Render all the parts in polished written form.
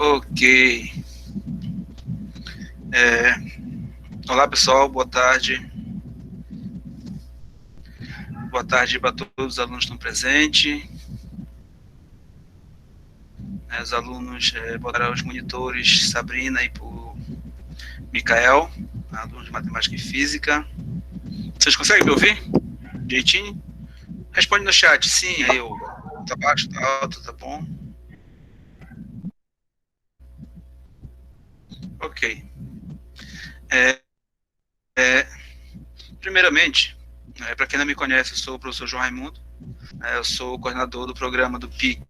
Ok. Olá, pessoal. Boa tarde. Boa tarde para todos os alunos que estão presentes. Os alunos, botaram os monitores Sabrina e por Micael, alunos de Matemática e Física. Vocês conseguem me ouvir? Direitinho? Responde no chat, sim. Aí eu, tá baixo, tá alto, tá bom? Ok. Primeiramente, para quem não me conhece, eu sou o professor João Raimundo. Eu sou o coordenador do programa do PIC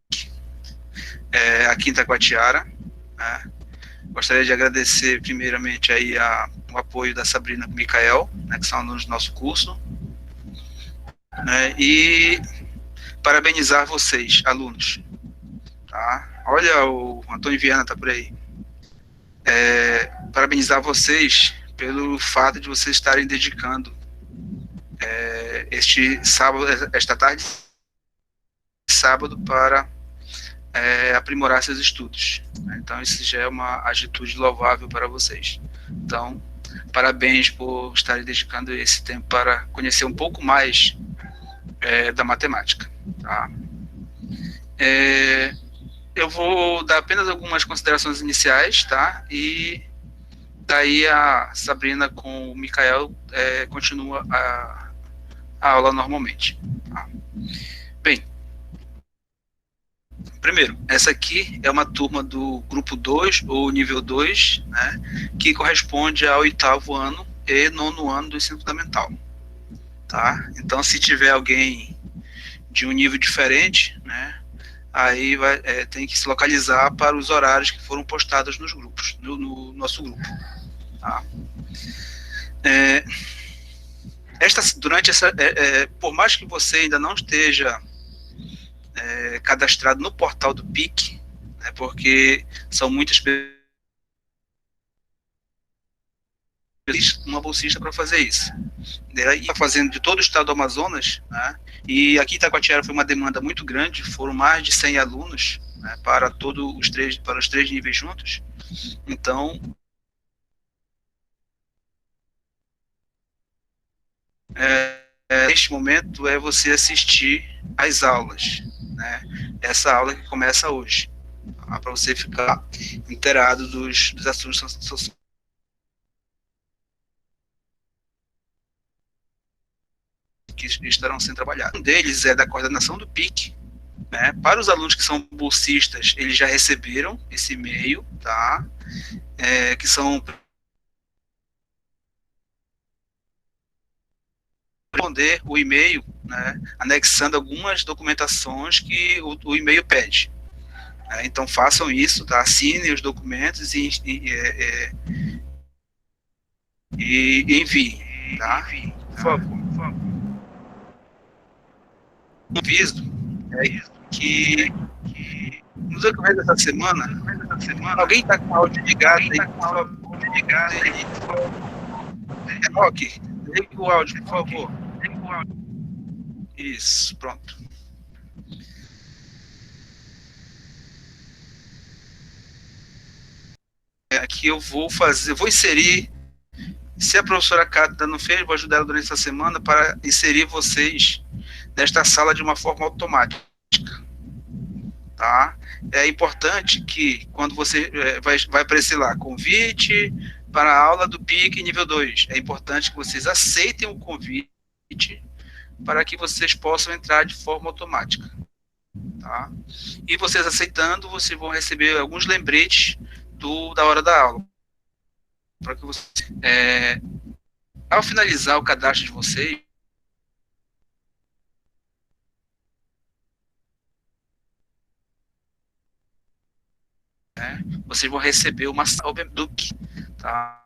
aqui em Itacoatiara. Gostaria de agradecer primeiramente aí o apoio da Sabrina e do Micael, que são alunos do nosso curso, e parabenizar vocês, alunos. Tá? Olha, o Antônio Viana está por aí. Parabenizar vocês pelo fato de vocês estarem dedicando este sábado, esta tarde, sábado, para aprimorar seus estudos. Então, isso já é uma atitude louvável para vocês. Então, parabéns por estarem dedicando esse tempo para conhecer um pouco mais da matemática. Tá? Eu vou dar apenas algumas considerações iniciais, tá? E daí a Sabrina com o Micael continua a aula normalmente. Tá? Bem, primeiro, essa aqui é uma turma do grupo 2, ou nível 2, né, que corresponde ao 8º ano e 9º ano do ensino fundamental. Tá? Então, se tiver alguém de um nível diferente, né, aí tem que se localizar para os horários que foram postados nos grupos, no nosso grupo. Tá? Por mais que você ainda não esteja cadastrado no portal do PIC, né, porque são muitas pessoas, uma bolsista para fazer isso. E está fazendo de todo o estado do Amazonas, né, e aqui em Itacoatiara foi uma demanda muito grande, foram mais de 100 alunos, né, para os três níveis juntos. Então, neste momento é você assistir às aulas, né, essa aula que começa hoje, tá, para você ficar inteirado dos assuntos que estarão sendo trabalhados. Um deles é da coordenação do PIC, né? Para os alunos que são bolsistas, eles já receberam esse e-mail, tá? Que são responder o e-mail, né, anexando algumas documentações que o e-mail pede. Então façam isso, tá? Assinem os documentos e enviem, tá? Por favor. Um aviso que no decorrer dessa semana, alguém está com o áudio ligado aí, por favor. Rock, liga o áudio, por favor. Isso, pronto. Aqui eu vou inserir, se a professora Cátia não fez, vou ajudar ela durante essa semana para inserir vocês nesta sala de uma forma automática. Tá? É importante que quando você vai aparecer lá, convite para a aula do PIC nível 2, é importante que vocês aceitem o convite para que vocês possam entrar de forma automática. Tá? E vocês aceitando, vocês vão receber alguns lembretes da hora da aula. Para que você, ao finalizar o cadastro de vocês, vocês vão receber uma salva do PIC, tá?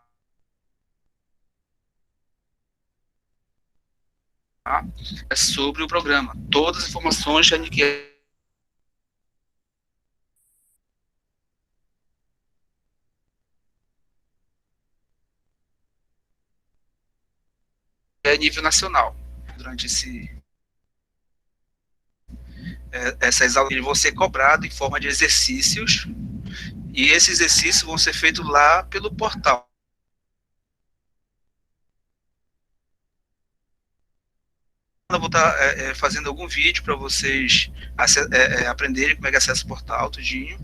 É sobre o programa. Todas as informações já que é nível nacional. Durante essas aulas vão ser cobradas em forma de exercícios E esses exercícios vão ser feitos lá pelo portal. Eu vou estar fazendo algum vídeo para vocês aprenderem como é que acessa o portal, tudinho.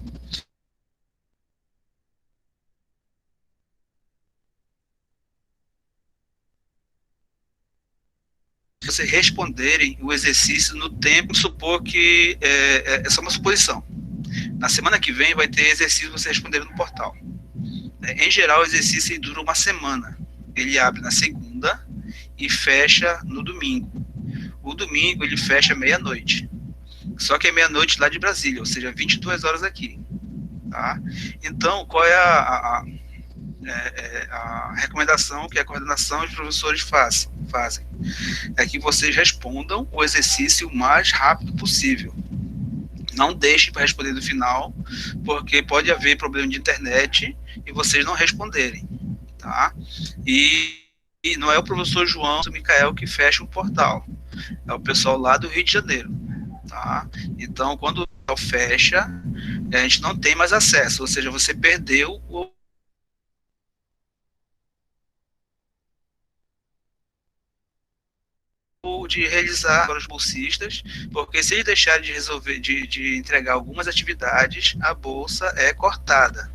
Vocês responderem o exercício no tempo, supor que é só uma suposição. Na semana que vem vai ter exercício você responder no portal. Em geral, o exercício dura uma semana. Ele abre na segunda e fecha no domingo. O domingo ele fecha meia-noite. Só que é meia-noite lá de Brasília, ou seja, 22 horas aqui. Tá? Então, qual é a recomendação que a coordenação e os professores fazem? É que vocês respondam o exercício o mais rápido possível. Não deixe para responder no final, porque pode haver problema de internet e vocês não responderem. Tá? E não é o professor João ou o Micael que fecha o portal, é o pessoal lá do Rio de Janeiro. Tá? Então, quando o portal fecha, a gente não tem mais acesso, ou seja, você perdeu de realizar para os bolsistas, porque se eles deixarem de resolver, de entregar algumas atividades, a bolsa é cortada.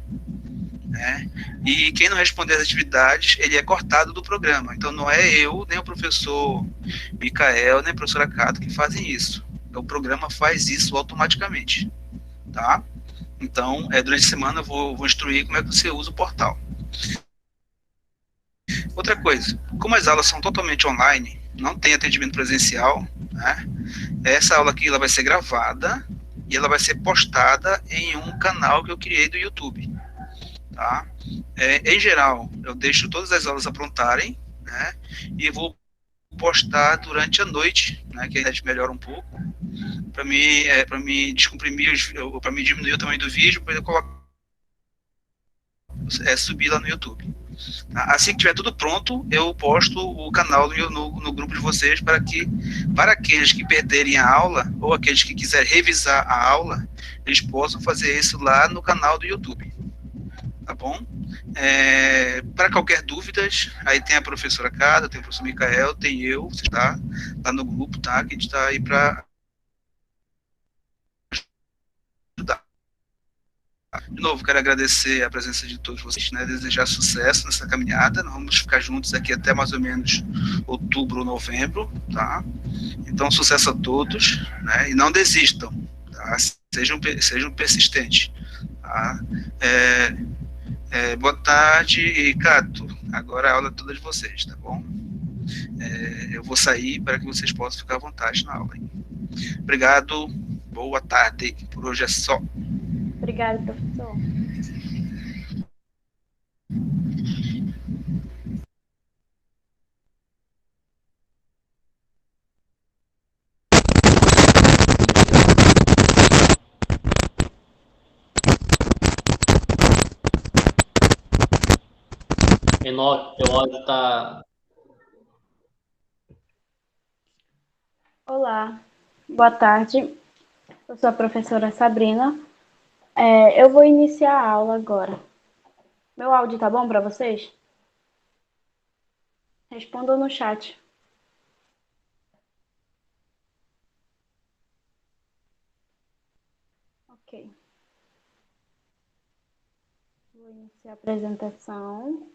Né? E quem não responder às atividades, ele é cortado do programa. Então não é eu, nem o professor Micael, nem a professora Cato que fazem isso. O programa faz isso automaticamente. Tá? Então, durante a semana eu vou instruir como é que você usa o portal. Outra coisa, como as aulas são totalmente online, não tem atendimento presencial, né? Essa aula aqui ela vai ser gravada e ela vai ser postada em um canal que eu criei do YouTube. Tá? Em geral, eu deixo todas as aulas aprontarem, né? E vou postar durante a noite, né? Que a internet melhora um pouco, para me descomprimir, para me diminuir o tamanho do vídeo, para eu colocar, subir lá no YouTube. Assim que tiver tudo pronto, eu posto o canal no grupo de vocês para aqueles que perderem a aula ou aqueles que quiserem revisar a aula, eles possam fazer isso lá no canal do YouTube. Tá bom? Para qualquer dúvidas, aí tem a professora Cada, tem o professor Micael, tem eu, você está lá no grupo, tá? Que a gente está aí para ajudar. De novo, quero agradecer a presença de todos vocês, né? Desejar sucesso nessa caminhada. Nós vamos ficar juntos aqui até mais ou menos outubro ou novembro, tá? Então, sucesso a todos, né? E não desistam, tá? Sejam persistentes, tá? Boa tarde, e Cato, agora a aula é toda de vocês, tá bom? Eu vou sair para que vocês possam ficar à vontade na aula. Obrigado, boa tarde, por hoje é só. Obrigada, professor. Enoque, teu áudio está... Olá, boa tarde. Eu sou a professora Sabrina. Eu vou iniciar a aula agora. Meu áudio tá bom para vocês? Respondam no chat. Ok. Vou iniciar a apresentação.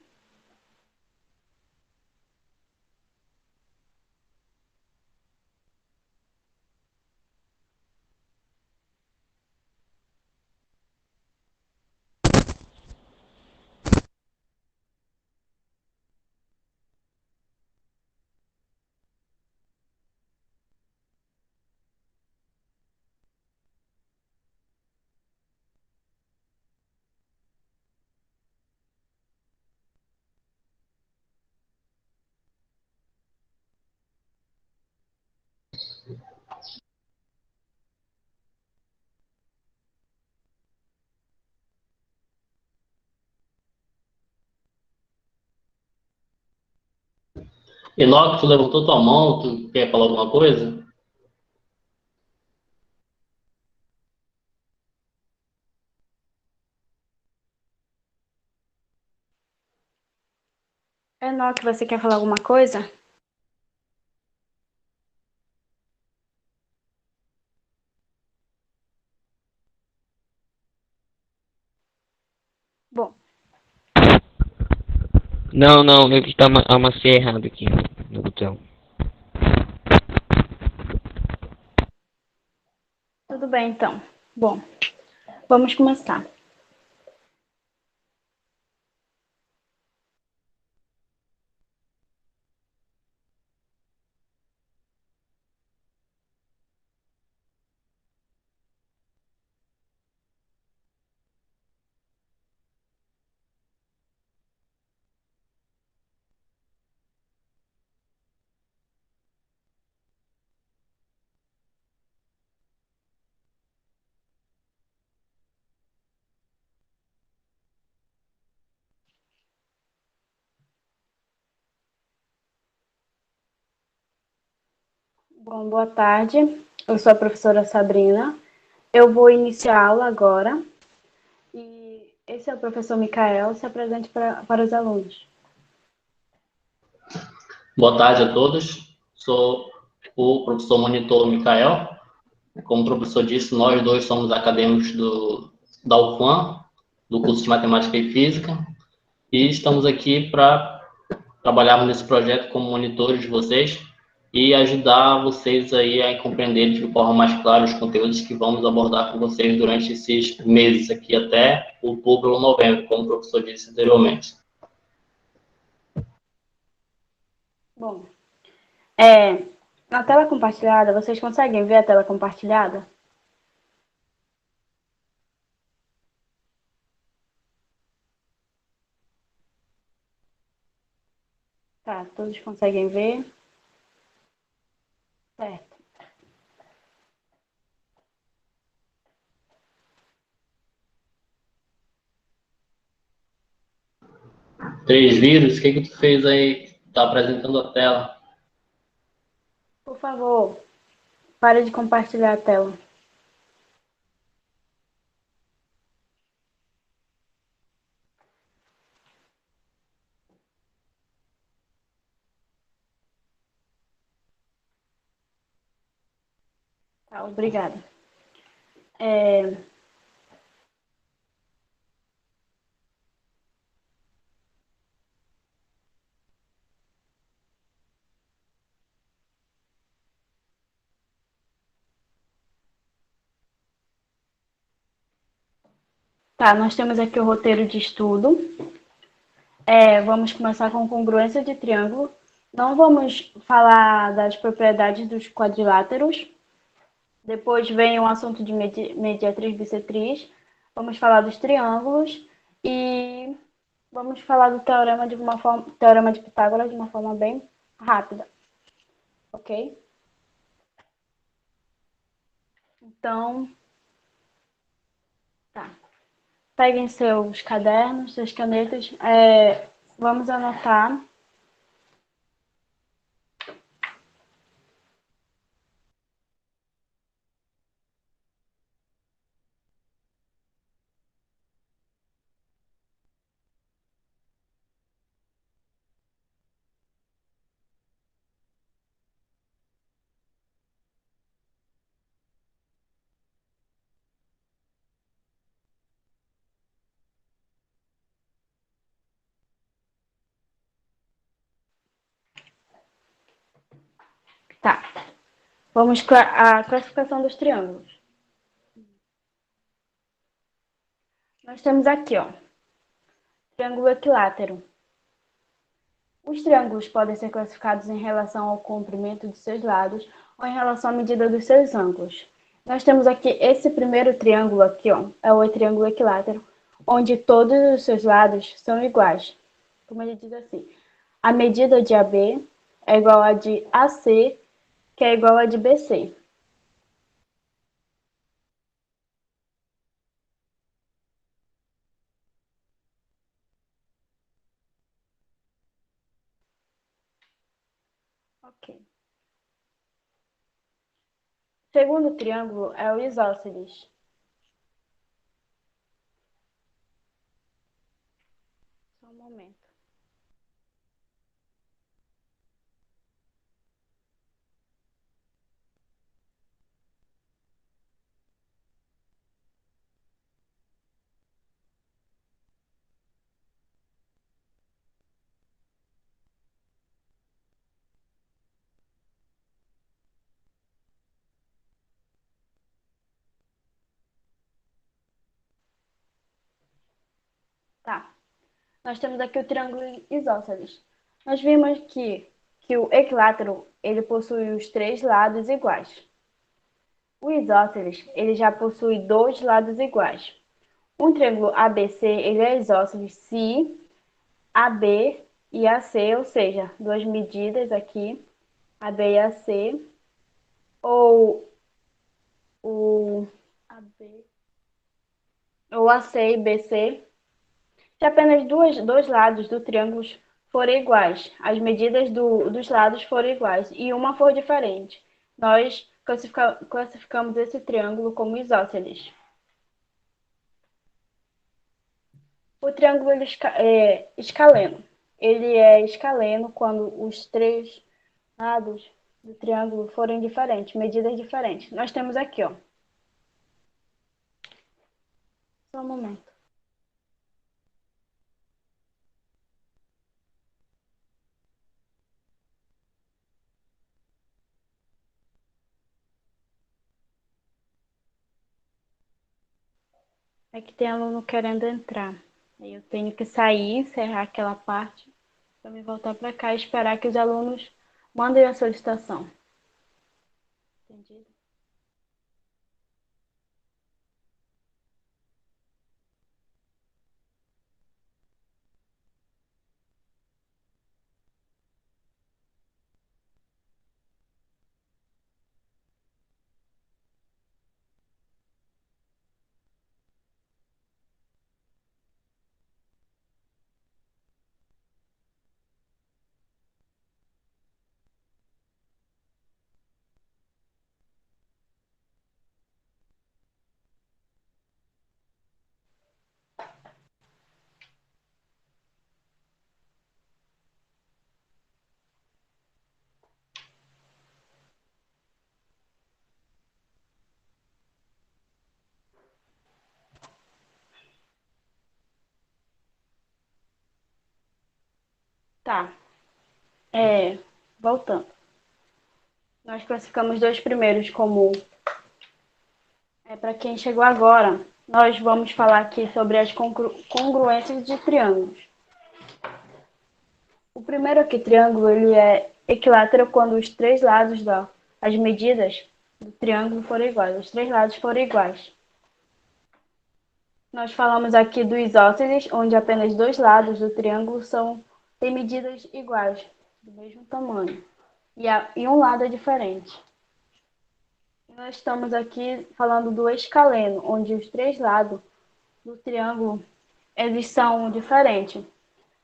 Enoque, tu levantou tua mão, tu quer falar alguma coisa? Enoque, você quer falar alguma coisa? Bom, Não, não, eu está amassei errado aqui no botão. tudo bem então. Bom, vamos começar. Bom, boa tarde. Eu sou a professora Sabrina. Eu vou iniciar a aula agora. E esse é o professor Micael. Se apresente para os alunos. Boa tarde a todos. Sou o professor monitor Micael. Como o professor disse, nós dois somos acadêmicos da UFAM, do curso de Matemática e Física, e estamos aqui para trabalharmos nesse projeto como monitores de vocês e ajudar vocês aí a compreender de forma mais clara os conteúdos que vamos abordar com vocês durante esses meses aqui até outubro ou novembro, como o professor disse anteriormente. Bom, na tela compartilhada, vocês conseguem ver a tela compartilhada? Tá, todos conseguem ver? Certo. Três vírus, o que que tu fez aí? Tá apresentando a tela. Por favor, pare de compartilhar a tela. Tá, obrigada. Tá, nós temos aqui o roteiro de estudo. Vamos começar com congruência de triângulo. Não vamos falar das propriedades dos quadriláteros. Depois vem o assunto de mediatriz bissetriz. Vamos falar dos triângulos e vamos falar do teorema de Pitágoras de uma forma bem rápida, ok? Então, tá. Peguem seus cadernos, suas canetas. Vamos anotar. Tá. Vamos à classificação dos triângulos. Nós temos aqui, ó, triângulo equilátero. Os triângulos podem ser classificados em relação ao comprimento de seus lados ou em relação à medida dos seus ângulos. Nós temos aqui esse primeiro triângulo aqui, ó, é o triângulo equilátero, onde todos os seus lados são iguais. Como ele diz assim, a medida de AB é igual a de AC, que é igual a de BC. Ok. O segundo triângulo é o isósceles. Só um momento. Tá. Nós temos aqui o triângulo isósceles. Nós vimos que o equilátero ele possui os três lados iguais. O isósceles ele já possui dois lados iguais. Um triângulo ABC ele é isósceles se AB e AC, ou seja, duas medidas aqui, AB e AC, ou o AB, ou AC e BC, se apenas dois lados do triângulo forem iguais, as medidas dos lados forem iguais e uma for diferente, nós classificamos esse triângulo como isósceles. O triângulo é escaleno. Ele é escaleno quando os três lados do triângulo forem diferentes, medidas diferentes. Nós temos aqui, ó. Só um momento. É que tem aluno querendo entrar. Aí eu tenho que sair, encerrar aquela parte, para me voltar para cá e esperar que os alunos mandem a solicitação. Entendido? Tá. Voltando. Nós classificamos dois primeiros como para quem chegou agora. Nós vamos falar aqui sobre as congruências de triângulos. O primeiro aqui, triângulo, ele é equilátero quando os três lados as medidas do triângulo forem iguais. Os três lados forem iguais. Nós falamos aqui do isósceles, onde apenas dois lados do triângulo têm medidas iguais, do mesmo tamanho, e um lado é diferente. Nós estamos aqui falando do escaleno, onde os três lados do triângulo eles são diferentes.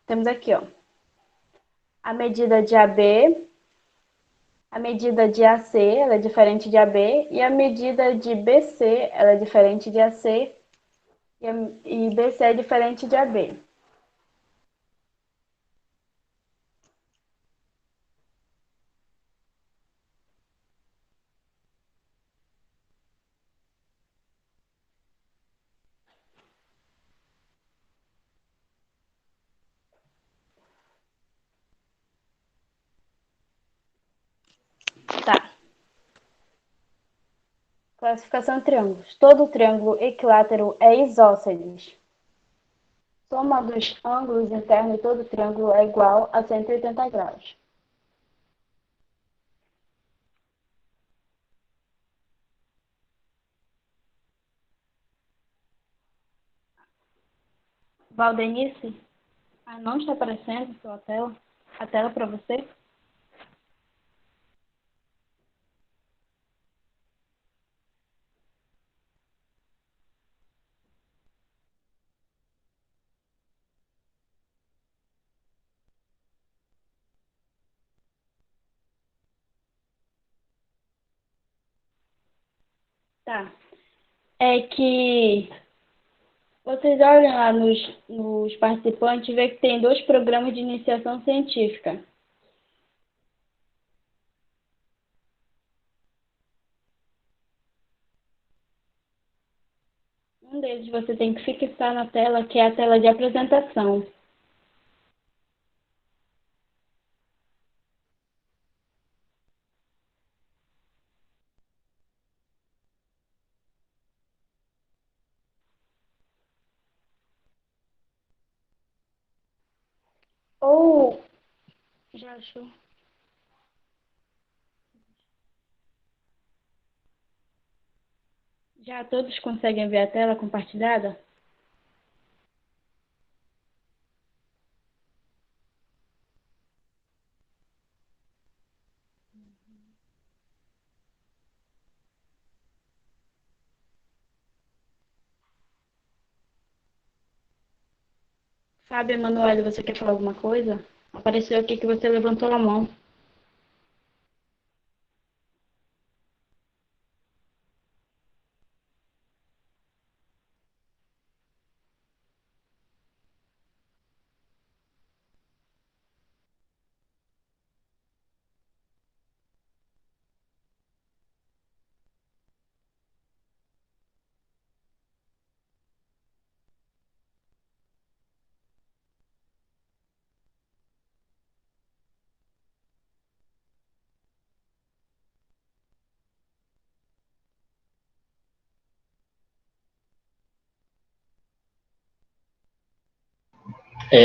Temos aqui, ó, a medida de AB, a medida de AC, ela é diferente de AB, e a medida de BC, ela é diferente de AC, e BC é diferente de AB. Tá. Classificação de triângulos. Todo triângulo equilátero é isósceles. Soma dos ângulos internos de todo triângulo é igual a 180 graus. Valdenice? Não está aparecendo sua tela? A tela para você? Tá. É que vocês olham lá nos participantes e vê que tem dois programas de iniciação científica. Um deles você tem que fixar na tela, que é a tela de apresentação. Ou já achou? Já todos conseguem ver a tela compartilhada? Fábio Emanuele, você quer falar alguma coisa? Apareceu aqui que você levantou a mão.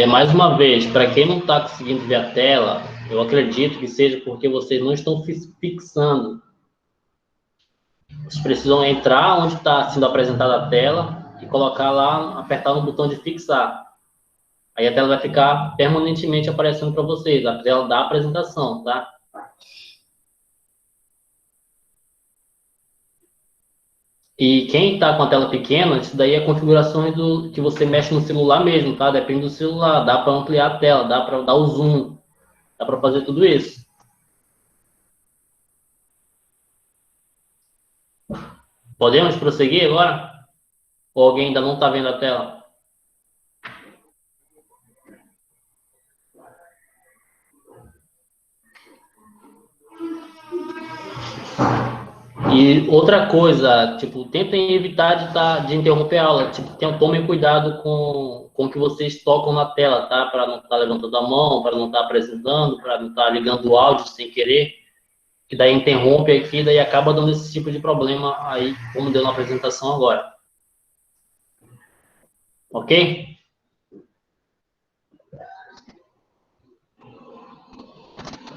Mais uma vez, para quem não está conseguindo ver a tela, eu acredito que seja porque vocês não estão fixando. Vocês precisam entrar onde está sendo apresentada a tela e colocar lá, apertar no botão de fixar. Aí a tela vai ficar permanentemente aparecendo para vocês, a tela da apresentação, tá? E quem está com a tela pequena, isso daí é configurações do que você mexe no celular mesmo, tá? Depende do celular, dá para ampliar a tela, dá para dar o zoom, dá para fazer tudo isso. Podemos prosseguir agora? Ou alguém ainda não está vendo a tela? E outra coisa, tipo, tentem evitar de interromper a aula. Tipo, tomem cuidado com o que vocês tocam na tela, tá? Para não estar levantando a mão, para não estar apresentando, para não estar ligando o áudio sem querer, que daí interrompe aqui, daí acaba dando esse tipo de problema aí, como deu na apresentação agora. Ok?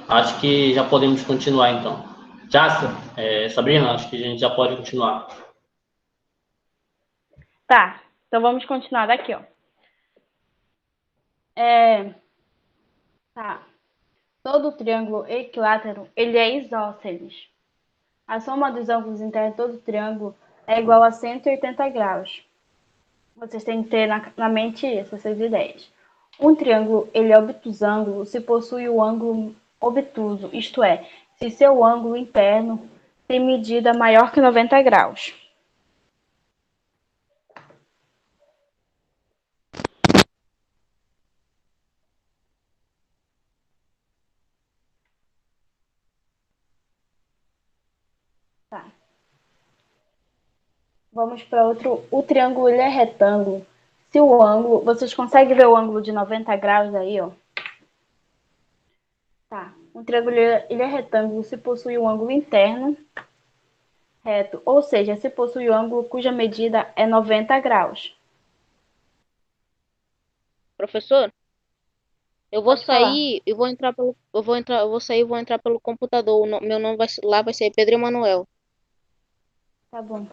Acho que já podemos continuar então. Já, Sabrina, acho que a gente já pode continuar. Tá, então vamos continuar daqui, ó. Tá. Todo triângulo equilátero, ele é isósceles. A soma dos ângulos internos de todo triângulo é igual a 180 graus. Vocês têm que ter na mente essas ideias. Um triângulo, ele é obtusângulo se possui o ângulo obtuso, isto é, se seu ângulo interno tem medida maior que 90 graus. Tá. Vamos para outro. O triângulo, ele é retângulo. Se o ângulo, vocês conseguem ver o ângulo de 90 graus aí, ó? Tá. Um triângulo, ele é retângulo se possui um ângulo interno reto, ou seja, se possui um ângulo cuja medida é 90 graus. Professor, eu vou Pode falar. sair e vou entrar pelo, eu vou sair e vou entrar pelo computador. Meu nome lá vai ser Pedro Emanuel, Tá bom.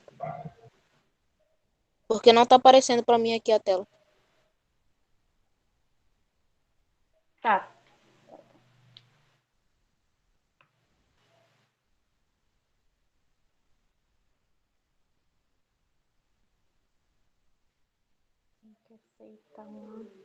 porque não tá aparecendo para mim aqui a tela. Tá. Tem que aceitar uma.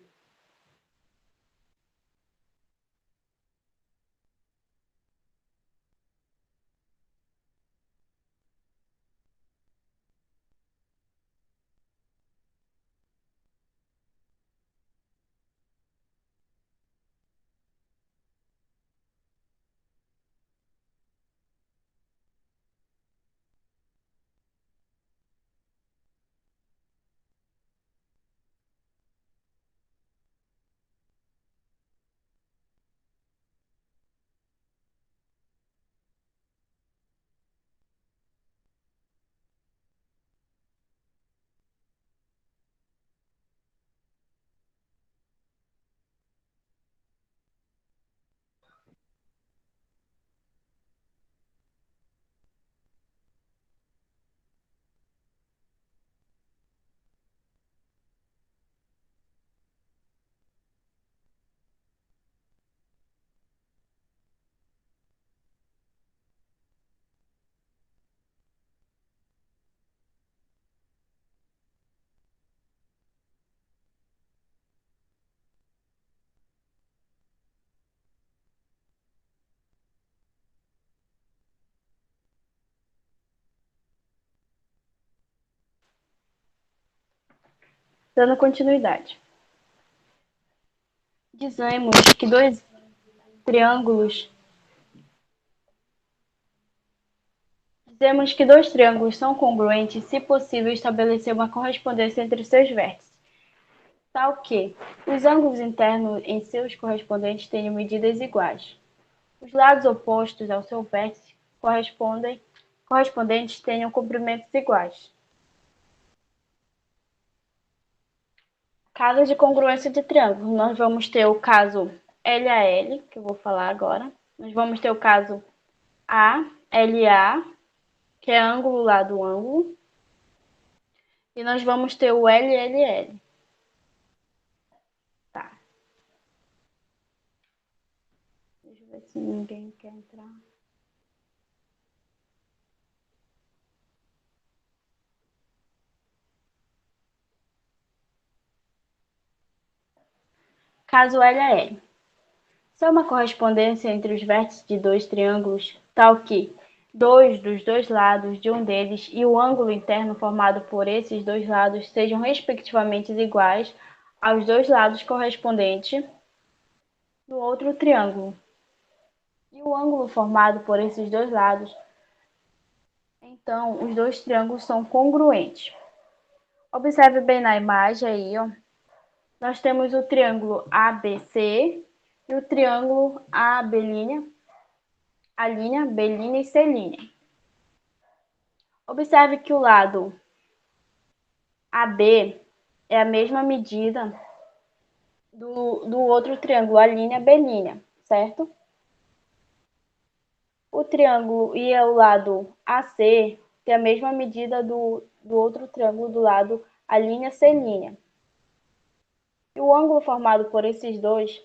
Dando continuidade. Dizemos que dois triângulos são congruentes se possível estabelecer uma correspondência entre seus vértices, tal que os ângulos internos em seus correspondentes tenham medidas iguais. Os lados opostos ao seu vértice correspondentes tenham comprimentos iguais. Casos de congruência de triângulos. Nós vamos ter o caso LAL, que eu vou falar agora. Nós vamos ter o caso ALA, que é ângulo lado ângulo. E nós vamos ter o LLL. Tá. Deixa eu ver se ninguém quer entrar. Caso LAL. Se é uma correspondência entre os vértices de dois triângulos, tal que dois dos dois lados de um deles e o ângulo interno formado por esses dois lados sejam respectivamente iguais aos dois lados correspondentes do outro triângulo. E o ângulo formado por esses dois lados, então os dois triângulos são congruentes. Observe bem na imagem aí, ó. Nós temos o triângulo ABC e o triângulo AB', A', B' e C'. Observe que o lado AB é a mesma medida do outro triângulo, A', B', certo? O triângulo e o lado AC tem a mesma medida do outro triângulo do lado A', C'. E o ângulo formado por essas duas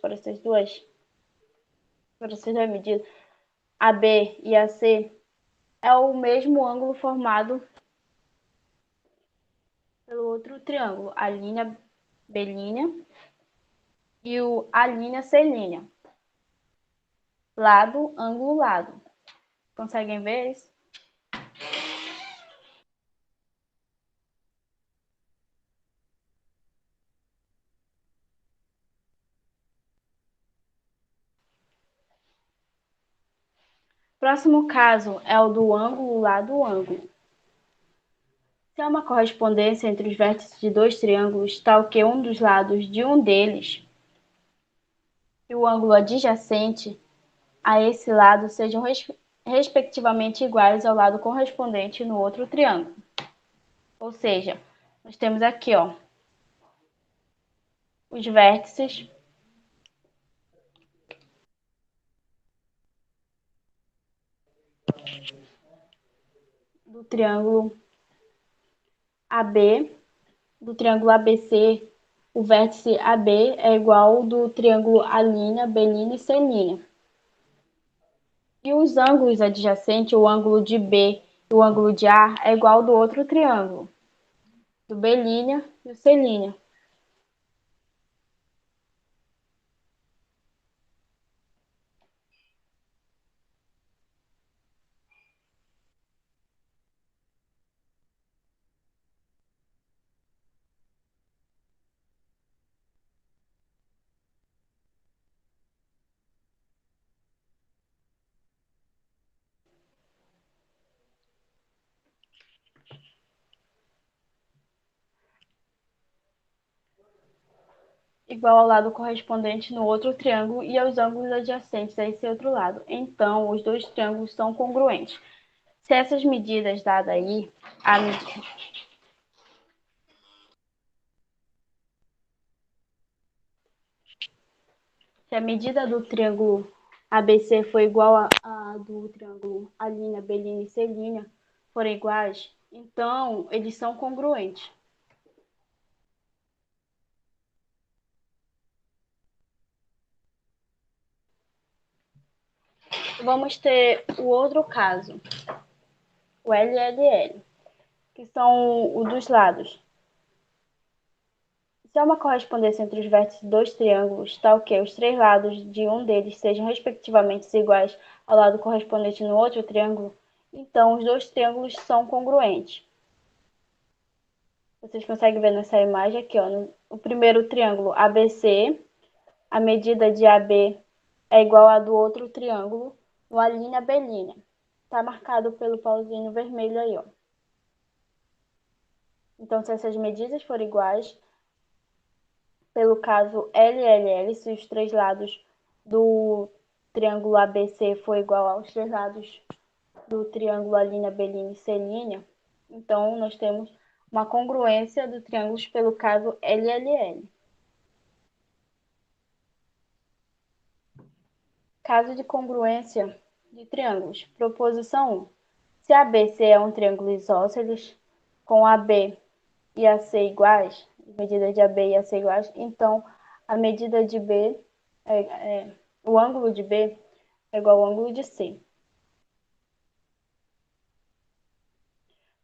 medidas, AB e AC, é o mesmo ângulo formado pelo outro triângulo, A', B' e o A', C'. Lado, ângulo, lado. Conseguem ver isso? Próximo caso é o do ângulo, lado, ângulo. Se há uma correspondência entre os vértices de dois triângulos, tal que um dos lados de um deles e o ângulo adjacente a esse lado sejam respectivamente iguais ao lado correspondente no outro triângulo. Ou seja, nós temos aqui, ó, os vértices do triângulo AB, do triângulo ABC, o vértice AB é igual ao do triângulo A', B' e C'. E os ângulos adjacentes, o ângulo de B e o ângulo de A, é igual ao do outro triângulo, do B' e o C'. Igual ao lado correspondente no outro triângulo e aos ângulos adjacentes a esse outro lado. Então, os dois triângulos são congruentes. Se essas medidas dadas aí, se a medida do triângulo ABC for igual a do triângulo A', B' e C' forem iguais, então eles são congruentes. Vamos ter o outro caso, o LLL, que são os dos lados. Se há uma correspondência entre os vértices de dois triângulos, tal que os três lados de um deles sejam respectivamente iguais ao lado correspondente no outro triângulo, então os dois triângulos são congruentes. Vocês conseguem ver nessa imagem aqui, ó, o primeiro triângulo ABC, a medida de AB é igual à do outro triângulo, numa linha belínea. Está marcado pelo pauzinho vermelho aí, ó. Então, se essas medidas forem iguais, pelo caso LLL, se os três lados do triângulo ABC for igual aos três lados do triângulo A', B', C', então nós temos uma congruência dos triângulos pelo caso LLL. Caso de congruência de triângulos. Proposição 1. Se ABC é um triângulo isósceles, com AB e AC iguais, medida de AB e AC iguais, então a medida de B, o ângulo de B é igual ao ângulo de C.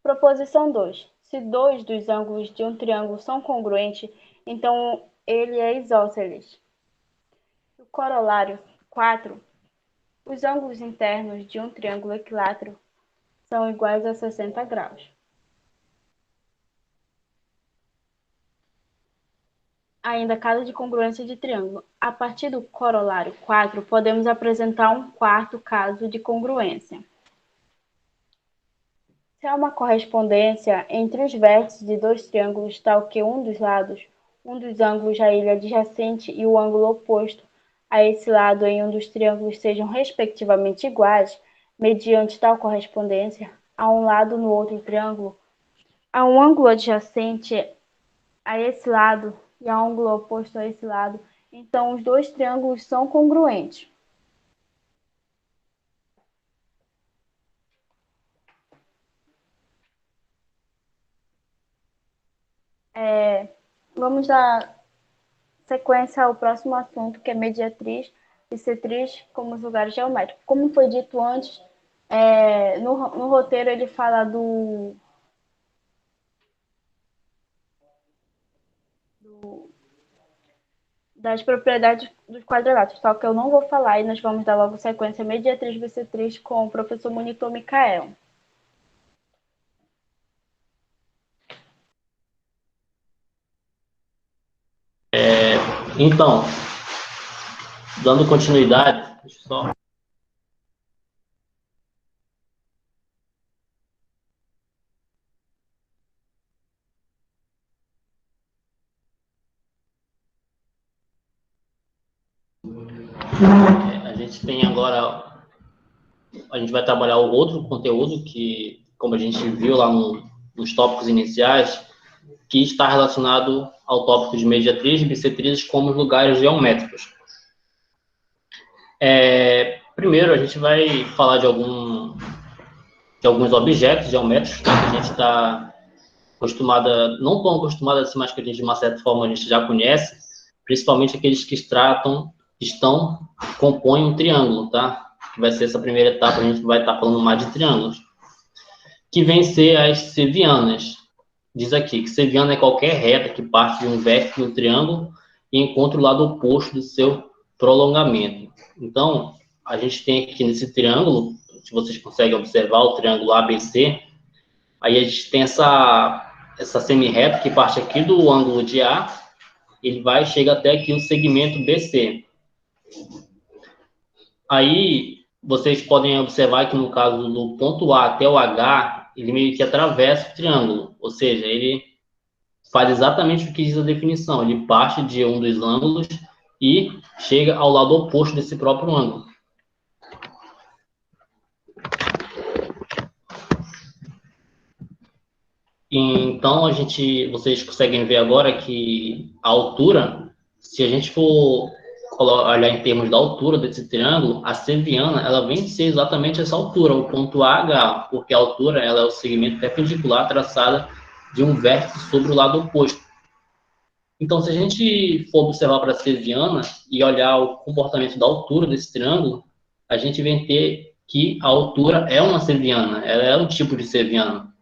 Proposição 2. Se dois dos ângulos de um triângulo são congruentes, então ele é isósceles. O corolário 4. Os ângulos internos de um triângulo equilátero são iguais a 60 graus. Ainda caso de congruência de triângulo. A partir do corolário 4, podemos apresentar um quarto caso de congruência. Se há uma correspondência entre os vértices de dois triângulos tal que um dos ângulos da ilha adjacente e o ângulo oposto a esse lado em um dos triângulos sejam respectivamente iguais, mediante tal correspondência, a um lado no outro triângulo, a um ângulo adjacente a esse lado e a um ângulo oposto a esse lado, então os dois triângulos são congruentes. Vamos dar sequência ao próximo assunto, que é mediatriz e bissetriz como os lugares geométricos. Como foi dito antes, no roteiro ele fala das propriedades dos quadriláteros, só que eu não vou falar e nós vamos dar logo sequência mediatriz e bissetriz com o professor Monitor Micael. Então, dando continuidade, deixa eu só... A gente tem agora, a gente vai trabalhar o outro conteúdo que, como a gente viu lá nos tópicos iniciais, que está relacionado ao tópico de mediatriz e bissetriz como os lugares geométricos. Primeiro, a gente vai falar de alguns objetos geométricos que a gente está acostumada, não tão acostumada assim, mas que a gente, de uma certa forma, a gente já conhece, principalmente aqueles que compõem um triângulo, tá? Que vai ser essa primeira etapa, a gente vai estar falando mais de triângulos. Que vem ser as sevianas. Diz aqui que seviana é qualquer reta que parte de um vértice de um triângulo e encontra o lado oposto do seu prolongamento. Então, a gente tem aqui nesse triângulo, se vocês conseguem observar o triângulo ABC, aí a gente tem essa semi-reta que parte aqui do ângulo de A, ele chega até aqui o segmento BC. Aí, vocês podem observar que no caso do ponto A até o H, ele meio que atravessa o triângulo, ou seja, ele faz exatamente o que diz a definição, ele parte de um dos ângulos e chega ao lado oposto desse próprio ângulo. Então, vocês conseguem ver agora que a altura, se a gente for olhar em termos da altura desse triângulo, a seviana, ela vem de ser exatamente essa altura, o ponto AH, porque a altura ela é o segmento perpendicular traçado de um vértice sobre o lado oposto. Então, se a gente for observar para a seviana e olhar o comportamento da altura desse triângulo, a gente vai ter que a altura é uma seviana, ela é um tipo de seviana.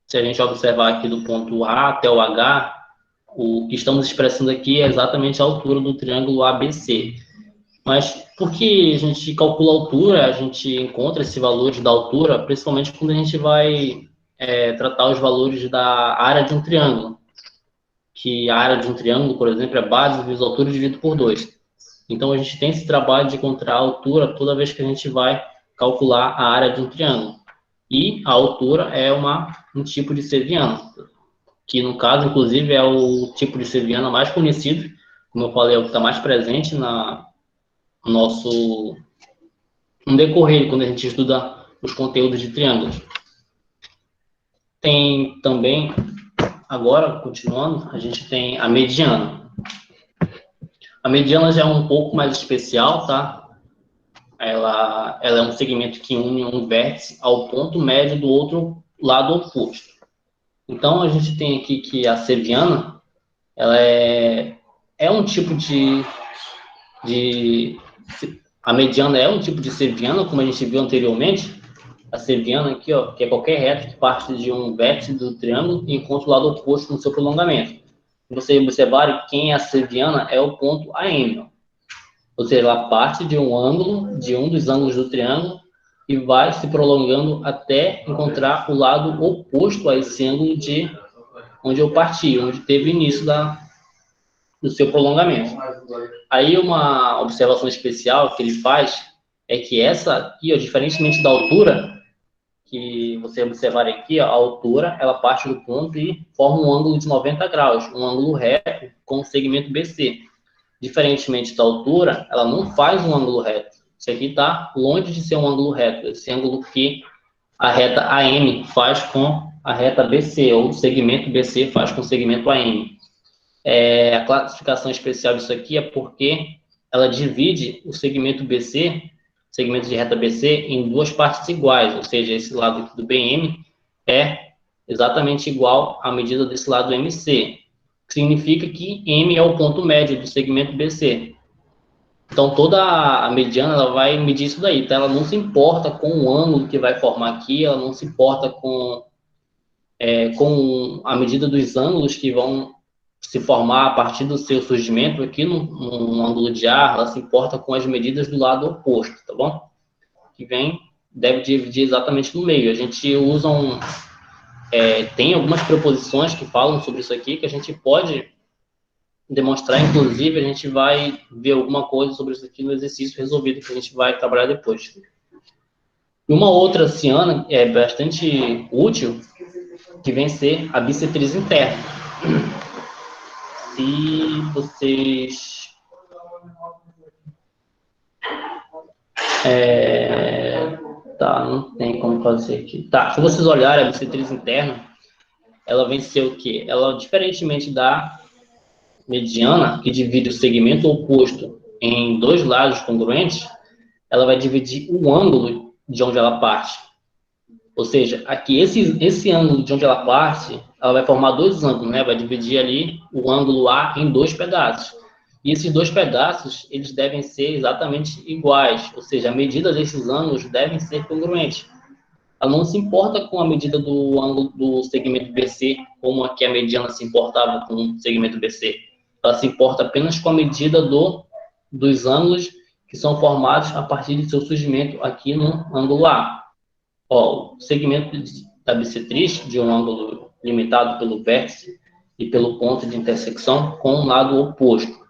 Se a gente observar aqui do ponto A até o H, o que estamos expressando aqui é exatamente a altura do triângulo ABC. Mas por que a gente calcula a altura, a gente encontra esse valor da altura, principalmente quando a gente vai tratar os valores da área de um triângulo, que a área de um triângulo, por exemplo, é base vezes altura dividido por 2. Então, a gente tem esse trabalho de encontrar a altura toda vez que a gente vai calcular a área de um triângulo. E a altura é um tipo de seviana, que no caso, inclusive, é o tipo de seviana mais conhecido, como eu falei, é o que está mais presente no decorrer, quando a gente estuda os conteúdos de triângulos. Tem também, agora, continuando, a gente tem a mediana. A mediana já é um pouco mais especial, tá? Ela é um segmento que une um vértice ao ponto médio do outro lado oposto. Então, a gente tem aqui que a seviana, ela é um tipo a mediana é um tipo de seviana, como a gente viu anteriormente. A seviana aqui, ó, que é qualquer reta que parte de um vértice do triângulo e encontra o lado oposto no seu prolongamento. Se você observar, quem é a seviana é o ponto AM, ó. Ou seja, ela parte de um ângulo, de um dos ângulos do triângulo, e vai se prolongando até encontrar o lado oposto a esse ângulo de onde eu parti, onde teve início do seu prolongamento. Aí uma observação especial que ele faz é que essa aqui, ó, diferentemente da altura, que você observar aqui, ó, a altura, ela parte do ponto e forma um ângulo de 90 graus, um ângulo reto com o segmento BC. Diferentemente da altura, ela não faz um ângulo reto. Isso aqui está longe de ser um ângulo reto. Esse ângulo que a reta AM faz com a reta BC, ou o segmento BC faz com o segmento AM. A classificação especial disso aqui é porque ela divide o segmento BC, segmento de reta BC, em duas partes iguais, ou seja, esse lado aqui do BM é exatamente igual à medida desse lado MC. Significa que M é o ponto médio do segmento BC. Então, toda a mediana, ela vai medir isso daí, tá? Ela não se importa com o ângulo que vai formar aqui, ela não se importa com a medida dos ângulos que vão se formar a partir do seu surgimento aqui no ângulo de ar, ela se importa com as medidas do lado oposto, tá bom? Que deve dividir exatamente no meio. A gente usa tem algumas preposições que falam sobre isso aqui, que a gente pode demonstrar, inclusive, a gente vai ver alguma coisa sobre isso aqui no exercício resolvido, que a gente vai trabalhar depois. E uma outra ciana é bastante útil, que vem ser a bissetriz interna. Se vocês... Tá, não tem como fazer aqui. Tá, se vocês olharem a bissetriz interna, ela vem ser o quê? Ela, diferentemente da mediana, que divide o segmento oposto em dois lados congruentes, ela vai dividir o ângulo de onde ela parte. Ou seja, aqui, esse ângulo de onde ela parte, ela vai formar dois ângulos, né? Vai dividir ali o ângulo A em dois pedaços. E esses dois pedaços, eles devem ser exatamente iguais, ou seja, a medida desses ângulos devem ser congruentes. Ela não se importa com a medida do ângulo do segmento BC, como aqui a mediana se importava com o segmento BC. Ela se importa apenas com a medida dos ângulos que são formados a partir de seu surgimento aqui no ângulo A. Ó, o segmento da bissetriz, de um ângulo limitado pelo vértice e pelo ponto de intersecção com o lado oposto.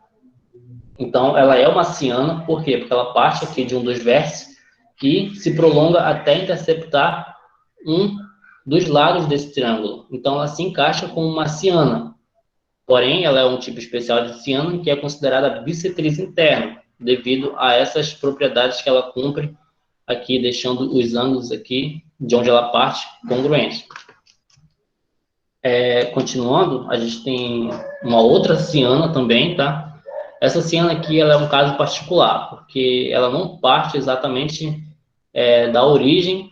Então, ela é uma ciana, por quê? Porque ela parte aqui de um dos vértices e se prolonga até interceptar um dos lados desse triângulo. Então, ela se encaixa como uma ciana. Porém, ela é um tipo especial de ciana que é considerada bissetriz interna, devido a essas propriedades que ela cumpre aqui, deixando os ângulos aqui, de onde ela parte, congruentes. Continuando, a gente tem uma outra ciana também, tá? Essa ciana aqui, ela é um caso particular, porque ela não parte exatamente da origem,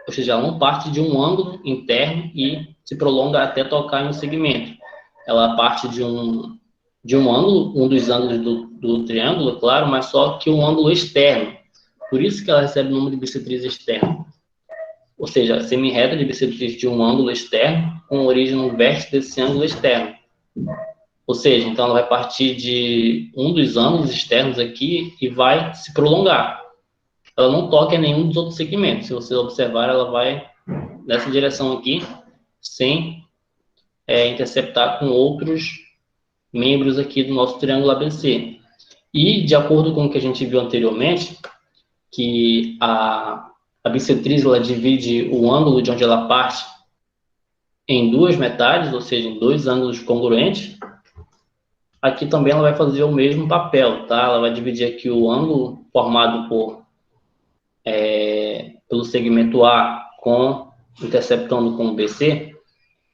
ou seja, ela não parte de um ângulo interno e se prolonga até tocar em um segmento. Ela parte de um ângulo, um dos ângulos do triângulo, claro, mas só que um ângulo externo. Por isso que ela recebe o nome de bissetriz externa. Ou seja, a semirreta de bissetriz de um ângulo externo com origem no vértice desse ângulo externo. Ou seja, então ela vai partir de um dos ângulos externos aqui e vai se prolongar. Ela não toca em nenhum dos outros segmentos. Se você observar, ela vai nessa direção aqui, sem interceptar com outros membros aqui do nosso triângulo ABC. E, de acordo com o que a gente viu anteriormente, que a bissetriz ela divide o ângulo de onde ela parte em duas metades, ou seja, em dois ângulos congruentes, aqui também ela vai fazer o mesmo papel, tá? Ela vai dividir aqui o ângulo formado pelo segmento A interceptando com o BC,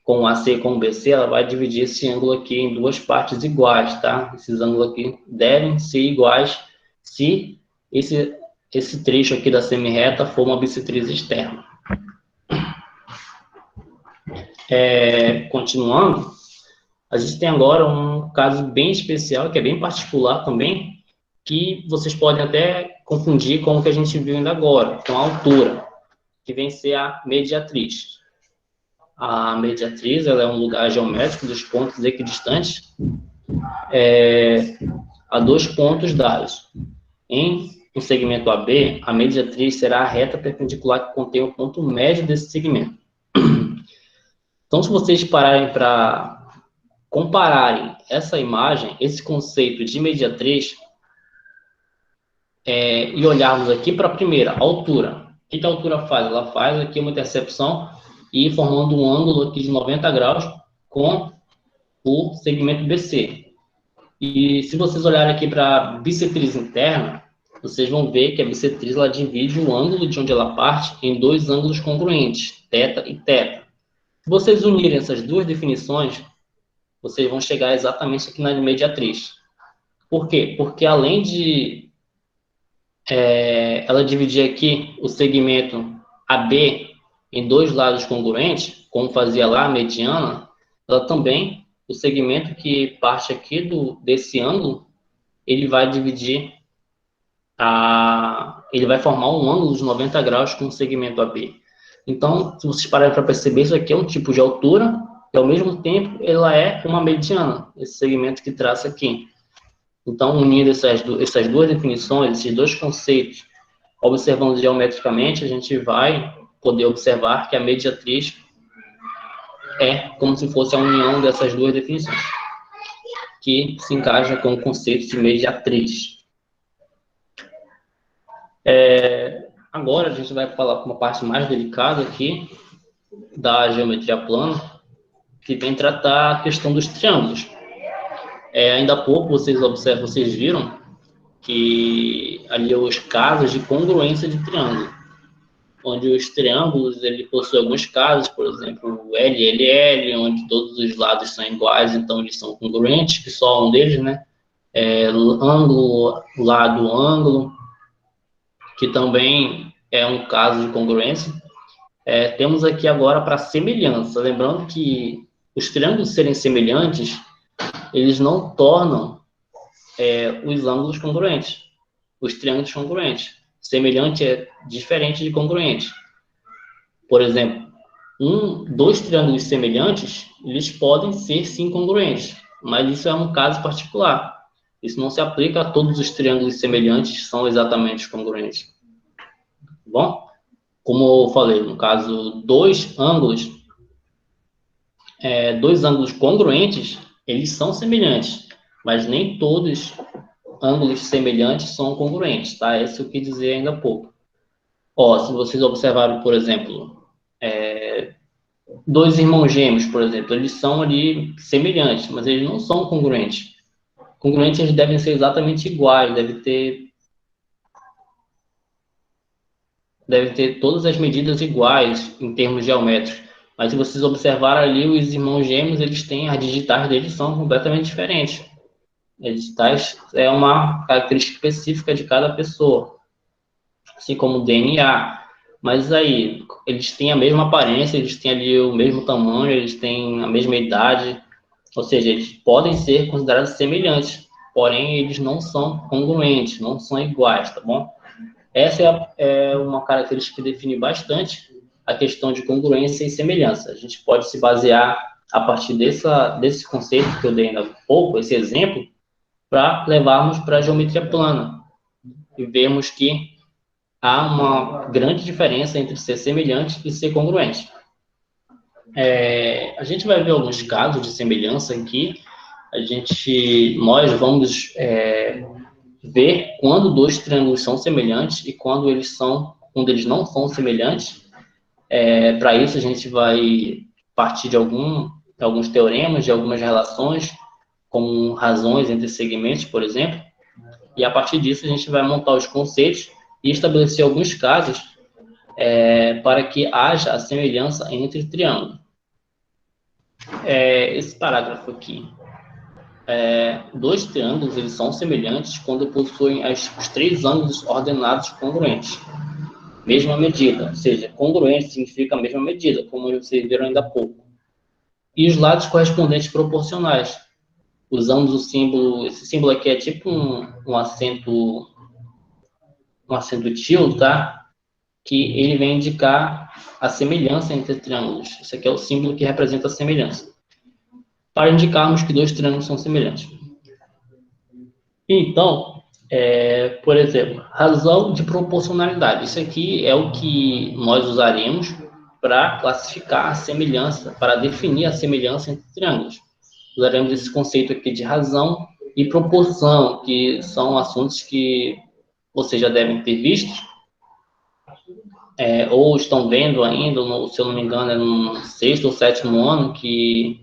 com o AC com o BC, ela vai dividir esse ângulo aqui em duas partes iguais, tá? Esses ângulos aqui devem ser iguais se esse trecho aqui da semirreta for uma bissetriz externa. Continuando, a gente tem agora um caso bem especial, que é bem particular também, que vocês podem até confundir com o que a gente viu ainda agora, com a altura, que vem ser a mediatriz. A mediatriz ela é um lugar geométrico dos pontos equidistantes a dois pontos dados. Em um segmento AB, a mediatriz será a reta perpendicular que contém o ponto médio desse segmento. Então, se vocês pararem para compararem essa imagem, esse conceito de mediatriz, e olharmos aqui para a primeira, a altura. O que a altura faz? Ela faz aqui uma intercepção e formando um ângulo aqui de 90 graus com o segmento BC. E se vocês olharem aqui para a bissetriz interna, vocês vão ver que a bissetriz ela divide o ângulo de onde ela parte em dois ângulos congruentes, θ e θ. Se vocês unirem essas duas definições, vocês vão chegar exatamente aqui na mediatriz. Por quê? Porque além de ela dividir aqui o segmento AB em dois lados congruentes, como fazia lá a mediana, ela também, o segmento que parte aqui desse ângulo, ele vai dividir, ele vai formar um ângulo de 90 graus com o segmento AB. Então, se vocês pararem para perceber, isso aqui é um tipo de altura, e ao mesmo tempo ela é uma mediana, esse segmento que traça aqui. Então, unindo essas duas definições, esses dois conceitos, observando geometricamente, a gente vai poder observar que a mediatriz é como se fosse a união dessas duas definições, que se encaixa com o conceito de mediatriz. Agora, a gente vai falar com uma parte mais delicada aqui da geometria plana, que vem tratar a questão dos triângulos. Ainda há pouco vocês viram que ali os casos de congruência de triângulo, onde os triângulos ele possui alguns casos, por exemplo, o LLL, onde todos os lados são iguais, então eles são congruentes, que só um deles, né? Ângulo, lado, ângulo, que também é um caso de congruência. Temos aqui agora para semelhança, lembrando que os triângulos serem semelhantes, eles não tornam os ângulos congruentes, os triângulos congruentes. Semelhante é diferente de congruente. Por exemplo, dois triângulos semelhantes, eles podem ser sim congruentes, mas isso é um caso particular. Isso não se aplica a todos os triângulos semelhantes que são exatamente congruentes. Bom, como eu falei, no caso, dois ângulos congruentes, eles são semelhantes, mas nem todos ângulos semelhantes são congruentes, tá? Isso eu quis dizer ainda há pouco. Se vocês observarem, por exemplo, dois irmãos gêmeos, por exemplo, eles são ali semelhantes, mas eles não são congruentes. Congruentes eles devem ser exatamente iguais, devem ter todas as medidas iguais em termos geométricos. Mas se vocês observarem ali, os irmãos gêmeos, as digitais deles são completamente diferentes. As digitais é uma característica específica de cada pessoa, assim como o DNA. Mas aí, eles têm a mesma aparência, eles têm ali o mesmo tamanho, eles têm a mesma idade, ou seja, eles podem ser considerados semelhantes, porém eles não são congruentes, não são iguais, tá bom? Essa é uma característica que define bastante a questão de congruência e semelhança. A gente pode se basear a partir desse conceito que eu dei ainda há pouco, esse exemplo, para levarmos para a geometria plana e vermos que há uma grande diferença entre ser semelhante e ser congruente. A gente vai ver alguns casos de semelhança aqui. Nós vamos ver quando dois triângulos são semelhantes e quando eles não são semelhantes. Para isso, a gente vai partir de alguns teoremas, de algumas relações, como razões entre segmentos, por exemplo. E a partir disso, a gente vai montar os conceitos e estabelecer alguns casos para que haja a semelhança entre triângulos. Esse parágrafo aqui. Dois triângulos eles são semelhantes quando possuem os três ângulos ordenados congruentes. Mesma medida, ou seja, congruente significa a mesma medida, como vocês viram ainda há pouco. E os lados correspondentes proporcionais. Usamos o símbolo, esse símbolo aqui é tipo um acento tilde, tá? Que ele vem indicar a semelhança entre triângulos. Esse aqui é o símbolo que representa a semelhança, para indicarmos que dois triângulos são semelhantes. Então, por exemplo, razão de proporcionalidade. Isso aqui é o que nós usaremos para classificar a semelhança, para definir a semelhança entre triângulos. Usaremos esse conceito aqui de razão e proporção, que são assuntos que vocês já devem ter visto, ou estão vendo ainda, se eu não me engano, é no 6º ou 7º ano que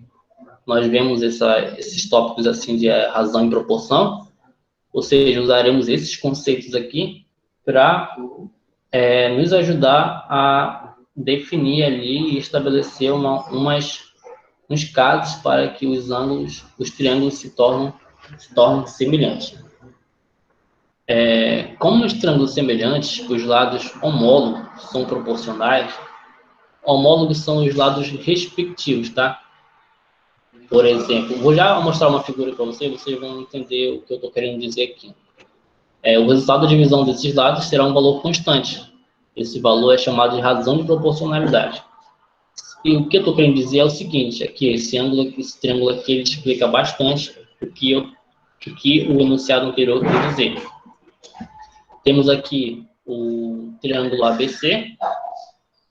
nós vemos esses tópicos assim de razão e proporção. Ou seja, usaremos esses conceitos aqui para nos ajudar a definir ali e estabelecer uns casos para que os triângulos se tornem semelhantes. Como nos triângulos semelhantes, os lados homólogos são proporcionais. Homólogos são os lados respectivos, tá? Por exemplo, vou já mostrar uma figura para vocês vão entender o que eu estou querendo dizer aqui. O resultado da divisão desses lados será um valor constante. Esse valor é chamado de razão de proporcionalidade. E o que eu estou querendo dizer é o seguinte, aqui, esse triângulo aqui, ele explica bastante o que o enunciado anterior quer dizer. Temos aqui o triângulo ABC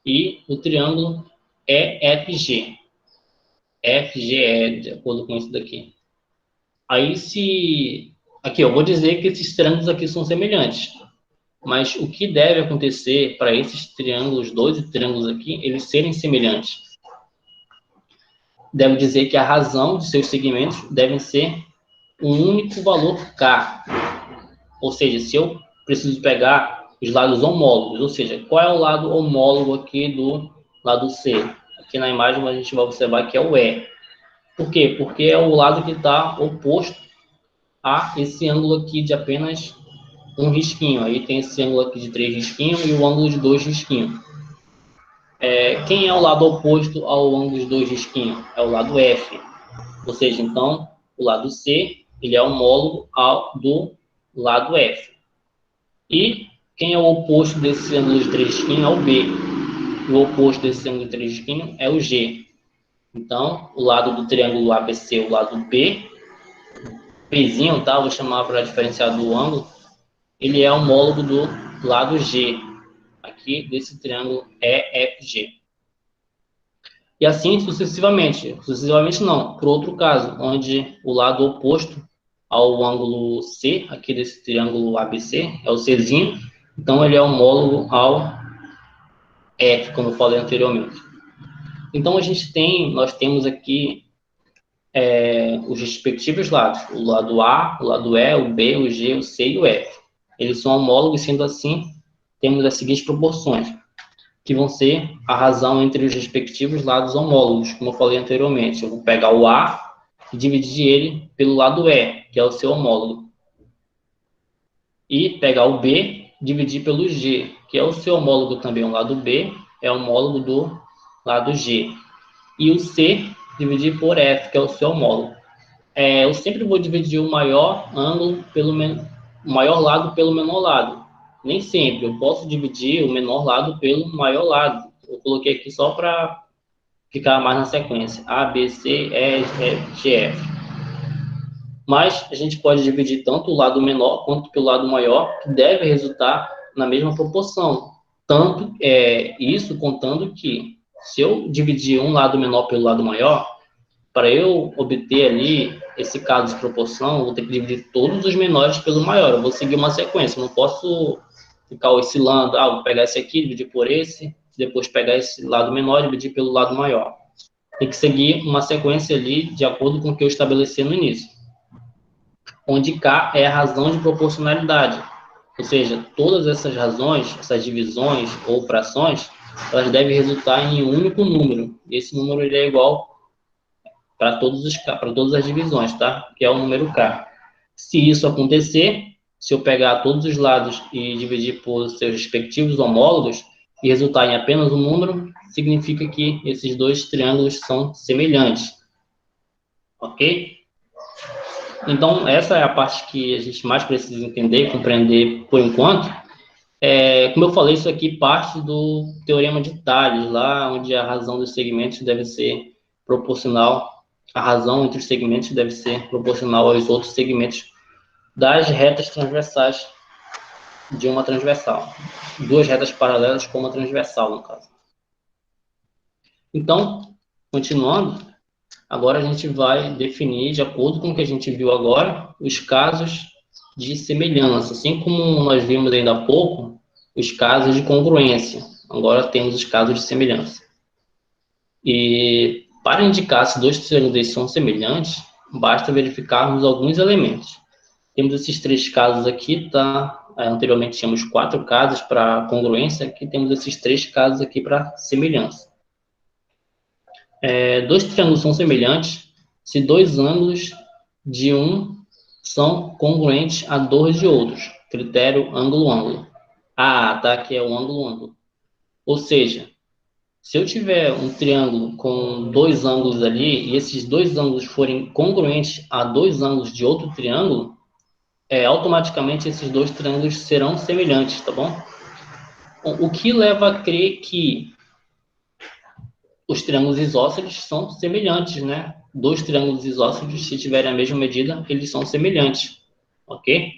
e o triângulo EFG. FG é de acordo com isso daqui. Aí, aqui, eu vou dizer que esses triângulos aqui são semelhantes. Mas o que deve acontecer para esses triângulos, dois triângulos aqui, eles serem semelhantes? Deve dizer que a razão de seus segmentos devem ser um único valor K. Ou seja, se eu preciso pegar os lados homólogos, ou seja, qual é o lado homólogo aqui do lado C? Aqui na imagem a gente vai observar que é o E. Por quê? Porque é o lado que está oposto a esse ângulo aqui de apenas um risquinho. Aí tem esse ângulo aqui de 3 risquinhos e o ângulo de 2 risquinhos. Quem é o lado oposto ao ângulo de 2 risquinhos? É o lado F. Ou seja, então, o lado C, ele é homólogo do lado F. E quem é o oposto desse ângulo de 3 risquinhos é o B. O oposto desse ângulo de 3 risquinhos é o G. Então, o lado do triângulo ABC, o lado B, Pzinho, tá? Vou chamar para diferenciar do ângulo. Ele é homólogo do lado G, aqui desse triângulo EFG. E assim sucessivamente. Sucessivamente não, por outro caso, onde o lado oposto ao ângulo C, aqui desse triângulo ABC, é o Czinho, então ele é homólogo ao F, como eu falei anteriormente. Então nós temos aqui os respectivos lados, o lado A, o lado E, o B, o G, o C e o F. Eles são homólogos, sendo assim, temos as seguintes proporções, que vão ser a razão entre os respectivos lados homólogos, como eu falei anteriormente. Eu vou pegar o A e dividir ele pelo lado E, que é o seu homólogo. E pegar o B, dividir pelo G, que é o seu homólogo também. O lado B é homólogo do lado G. E o C, dividir por F, que é o seu homólogo. Eu sempre vou dividir o maior ângulo o maior lado pelo menor lado. Nem sempre. Eu posso dividir o menor lado pelo maior lado. Eu coloquei aqui só para ficar mais na sequência. A, B, C, E, F, G, F. Mas a gente pode dividir tanto o lado menor quanto pelo lado maior, que deve resultar na mesma proporção. Isso contando que Se eu dividir um lado menor pelo lado maior, para eu obter ali esse caso de proporção, eu vou ter que dividir todos os menores pelo maior. Eu vou seguir uma sequência, eu não posso ficar oscilando, vou pegar esse aqui, dividir por esse, depois pegar esse lado menor e dividir pelo lado maior. Tem que seguir uma sequência ali de acordo com o que eu estabeleci no início. Onde K é a razão de proporcionalidade. Ou seja, todas essas razões, essas divisões ou frações, elas devem resultar em um único número. Esse número ele é igual para todas as divisões, tá? Que é o número K. Se isso acontecer, se eu pegar todos os lados e dividir por seus respectivos homólogos e resultar em apenas um número, significa que esses dois triângulos são semelhantes. Ok? Então, essa é a parte que a gente mais precisa entender e compreender por enquanto. Como eu falei, isso aqui parte do Teorema de Tales, lá onde a razão dos segmentos deve ser proporcional, a razão entre os segmentos deve ser proporcional aos outros segmentos das retas transversais de uma transversal. Duas retas paralelas com uma transversal, no caso. Então, continuando, agora a gente vai definir, de acordo com o que a gente viu agora, os casos de semelhança. Assim como nós vimos ainda há pouco, os casos de congruência. Agora temos os casos de semelhança. E para indicar se dois triângulos são semelhantes, basta verificarmos alguns elementos. Temos esses três casos aqui, tá? Anteriormente tínhamos 4 casos para congruência, aqui temos esses 3 casos aqui para semelhança. Dois triângulos são semelhantes se dois ângulos de um são congruentes a dois de outros. Critério ângulo-ângulo. Tá, aqui é o ângulo-ângulo. Ou seja, se eu tiver um triângulo com dois ângulos ali, e esses dois ângulos forem congruentes a dois ângulos de outro triângulo, automaticamente esses dois triângulos serão semelhantes, tá bom? O que leva a crer que os triângulos isósceles são semelhantes, né? Dois triângulos isósceles, se tiverem a mesma medida, eles são semelhantes, ok?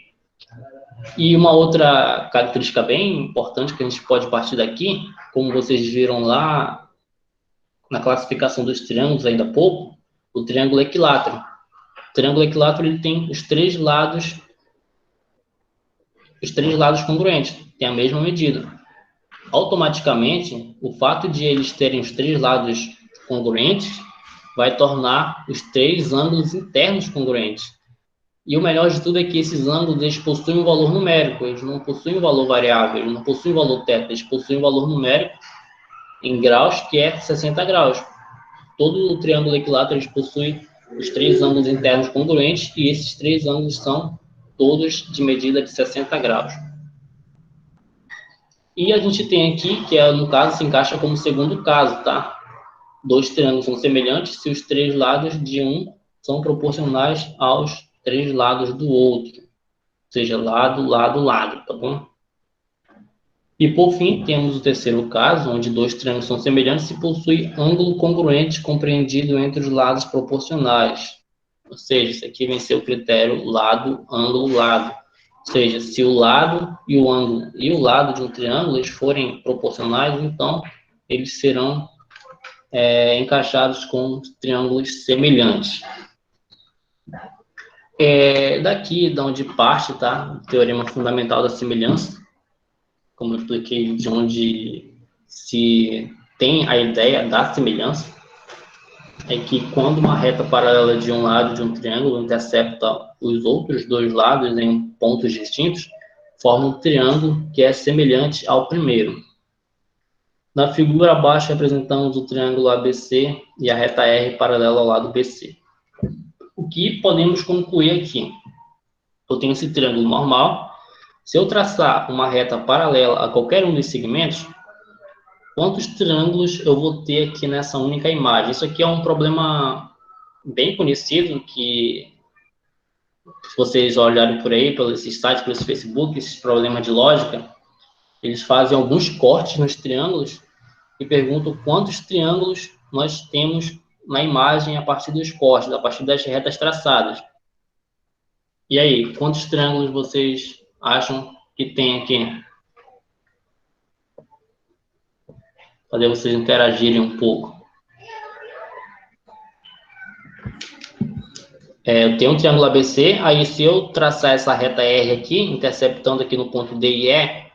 E uma outra característica bem importante que a gente pode partir daqui, como vocês viram lá na classificação dos triângulos ainda há pouco, o triângulo equilátero. O triângulo equilátero ele tem os três lados congruentes, tem a mesma medida. Automaticamente, o fato de eles terem os três lados congruentes vai tornar os três ângulos internos congruentes. E o melhor de tudo é que esses ângulos eles possuem um valor numérico, eles não possuem um valor variável, eles não possuem um valor θ, eles possuem um valor numérico em graus, que é 60 graus. Todo o triângulo equilátero possui os três ângulos internos congruentes e esses três ângulos são todos de medida de 60 graus. E a gente tem aqui, que no caso se encaixa como segundo caso, tá? Dois triângulos são semelhantes se os três lados de um são proporcionais aos três lados do outro. Ou seja, lado, lado, lado, tá bom? E por fim, temos o terceiro caso, onde dois triângulos são semelhantes se possui ângulo congruente compreendido entre os lados proporcionais. Ou seja, isso aqui vem ser o critério lado, ângulo, lado. Ou seja, se o lado e o ângulo e o lado de um triângulo eles forem proporcionais, então eles serão encaixados com triângulos semelhantes. Daqui, de onde parte, tá? O teorema fundamental da semelhança, como eu expliquei, de onde se tem a ideia da semelhança, é que quando uma reta paralela de um lado de um triângulo intercepta os outros dois lados em pontos distintos, forma um triângulo que é semelhante ao primeiro. Na figura abaixo representamos o triângulo ABC e a reta R paralela ao lado BC. O que podemos concluir aqui? Eu tenho esse triângulo normal. Se eu traçar uma reta paralela a qualquer um dos segmentos, quantos triângulos eu vou ter aqui nessa única imagem? Isso aqui é um problema bem conhecido, que se vocês olharem por aí, pelos sites, pelos Facebook, esses problemas de lógica, eles fazem alguns cortes nos triângulos e perguntam quantos triângulos nós temos na imagem a partir dos cortes, a partir das retas traçadas. E aí, quantos triângulos vocês acham que tem aqui? fazer vocês interagirem um pouco. Eu tenho um triângulo ABC, aí se eu traçar essa reta R aqui, interceptando aqui no ponto D e E,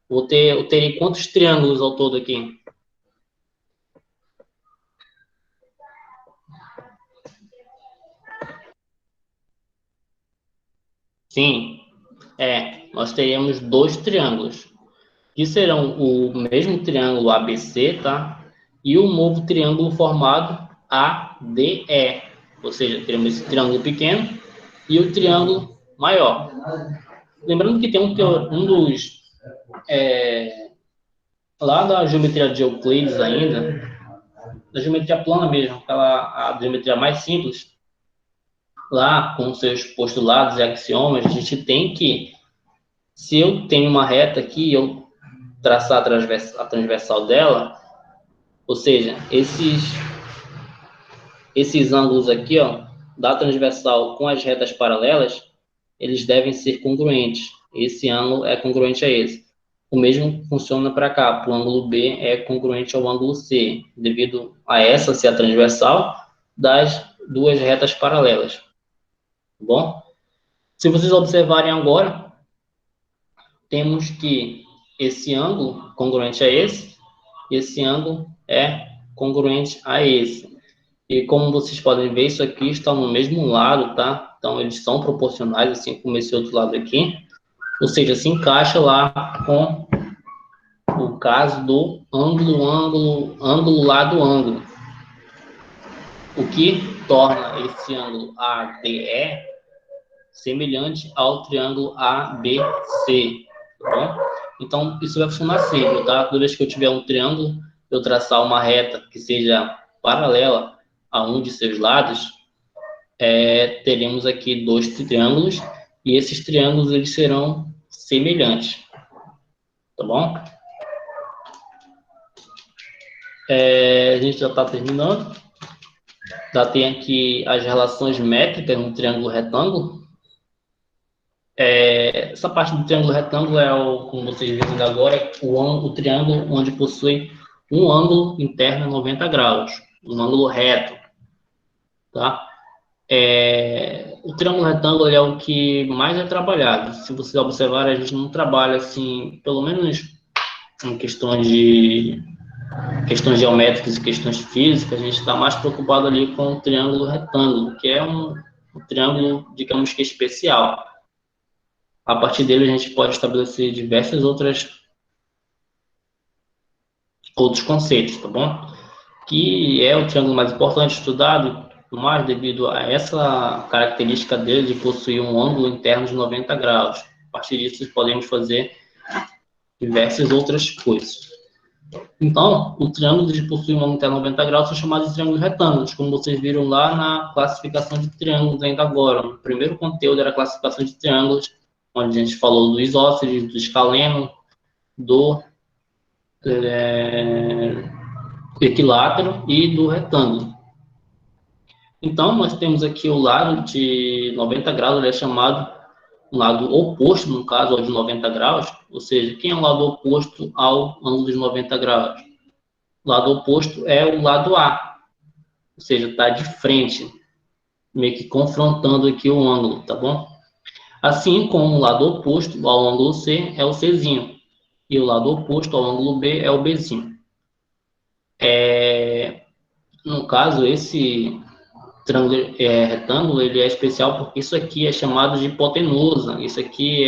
eu terei quantos triângulos ao todo aqui? Sim, nós teremos 2 triângulos, que serão o mesmo triângulo ABC, tá? E o novo triângulo formado ADE, ou seja, teremos esse triângulo pequeno e o triângulo maior. Lembrando que tem um dos... lá da geometria de Euclides ainda, da geometria plana mesmo, a geometria mais simples, lá com seus postulados e axiomas, a gente tem que, se eu tenho uma reta aqui, eu traçar a transversal dela, ou seja, esses ângulos aqui, ó, da transversal com as retas paralelas, eles devem ser congruentes. Esse ângulo é congruente a esse. O mesmo funciona para cá. O ângulo B é congruente ao ângulo C, devido a essa ser a transversal das duas retas paralelas. Tá bom? Se vocês observarem agora, temos que esse ângulo congruente a esse ângulo é congruente a esse. E como vocês podem ver, isso aqui está no mesmo lado, tá? Então, eles são proporcionais, assim como esse outro lado aqui. Ou seja, se encaixa lá com o caso do ângulo, lado, ângulo. O que torna esse ângulo ADE semelhante ao triângulo ABC, tá bom? Então, isso vai funcionar sempre, tá? Toda vez que eu tiver um triângulo, eu traçar uma reta que seja paralela a um de seus lados, teremos aqui 2 triângulos, e esses triângulos eles serão semelhantes, tá bom? A gente já está terminando. Já tem aqui as relações métricas no triângulo retângulo. Essa parte do triângulo retângulo como vocês viram agora, o triângulo onde possui um ângulo interno 90 graus, um ângulo reto, tá? O triângulo retângulo é o que mais é trabalhado. Se vocês observarem, a gente não trabalha assim, pelo menos em questões geométricas e questões físicas, a gente está mais preocupado ali com o triângulo retângulo, que é um triângulo, digamos que especial. A partir dele, a gente pode estabelecer diversos outros conceitos, tá bom? Que é o triângulo mais importante estudado, mas devido a essa característica dele de possuir um ângulo interno de 90 graus. A partir disso, podemos fazer diversas outras coisas. Então, o triângulo de possuir um ângulo interno de 90 graus são chamados de triângulos retângulos, como vocês viram lá na classificação de triângulos ainda agora. O primeiro conteúdo era a classificação de triângulos, onde a gente falou do isósceles, do escaleno, do equilátero e do retângulo. Então, nós temos aqui o lado de 90 graus, ele é chamado um lado oposto, no caso, ao de 90 graus, ou seja, quem é o lado oposto ao ângulo de 90 graus? O lado oposto é o lado A, ou seja, está de frente, meio que confrontando aqui o ângulo, tá bom? Assim como o lado oposto ao ângulo C é o Czinho, e o lado oposto ao ângulo B é o Bzinho. No caso, esse triângulo retângulo, ele é especial porque isso aqui é chamado de hipotenusa, isso aqui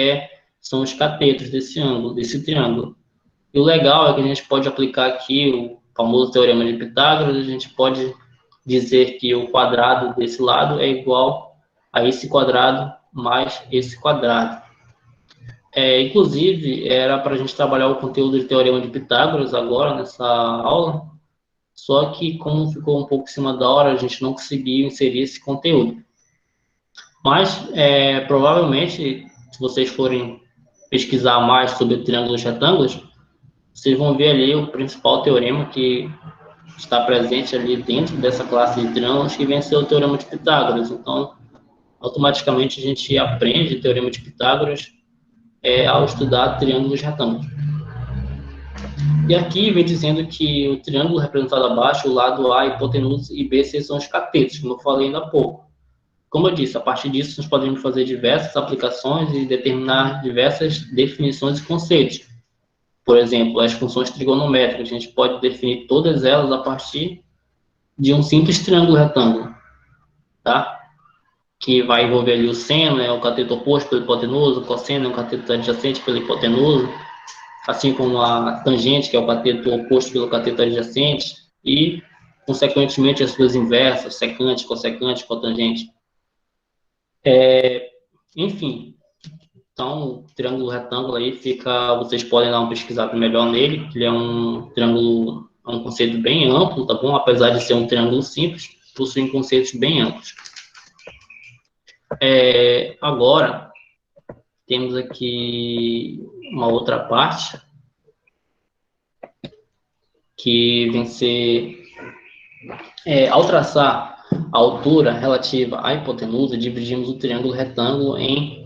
são os catetos desse ângulo, desse triângulo. E o legal é que a gente pode aplicar aqui o famoso teorema de Pitágoras, a gente pode dizer que o quadrado desse lado é igual a esse quadrado mais esse quadrado. Inclusive, era para a gente trabalhar o conteúdo de teorema de Pitágoras agora, nessa aula, só que como ficou um pouco em cima da hora, a gente não conseguiu inserir esse conteúdo. Mas, provavelmente, se vocês forem pesquisar mais sobre triângulos e retângulos, vocês vão ver ali o principal teorema que está presente ali dentro dessa classe de triângulos, que vem a ser o teorema de Pitágoras. Então, automaticamente a gente aprende o teorema de Pitágoras ao estudar triângulos e retângulos. E aqui vem dizendo que o triângulo representado abaixo, o lado A, hipotenusa, e B, C são os catetos, como eu falei ainda há pouco. Como eu disse, a partir disso nós podemos fazer diversas aplicações e determinar diversas definições e conceitos. Por exemplo, as funções trigonométricas, a gente pode definir todas elas a partir de um simples triângulo retângulo, tá? Que vai envolver ali o seno, o cateto oposto pelo hipotenuso, o cosseno é um cateto adjacente pelo hipotenuso, assim como a tangente, que é o cateto oposto pelo cateto adjacente, e, consequentemente, as suas inversas, secante, cossecante, cotangente. Enfim, então, o triângulo retângulo aí fica, vocês podem dar uma pesquisada melhor nele, ele é um triângulo, é um conceito bem amplo, tá bom? Apesar de ser um triângulo simples, possui conceitos bem amplos. Agora, temos aqui uma outra parte, que vem ser, ao traçar a altura relativa à hipotenusa, dividimos o triângulo retângulo em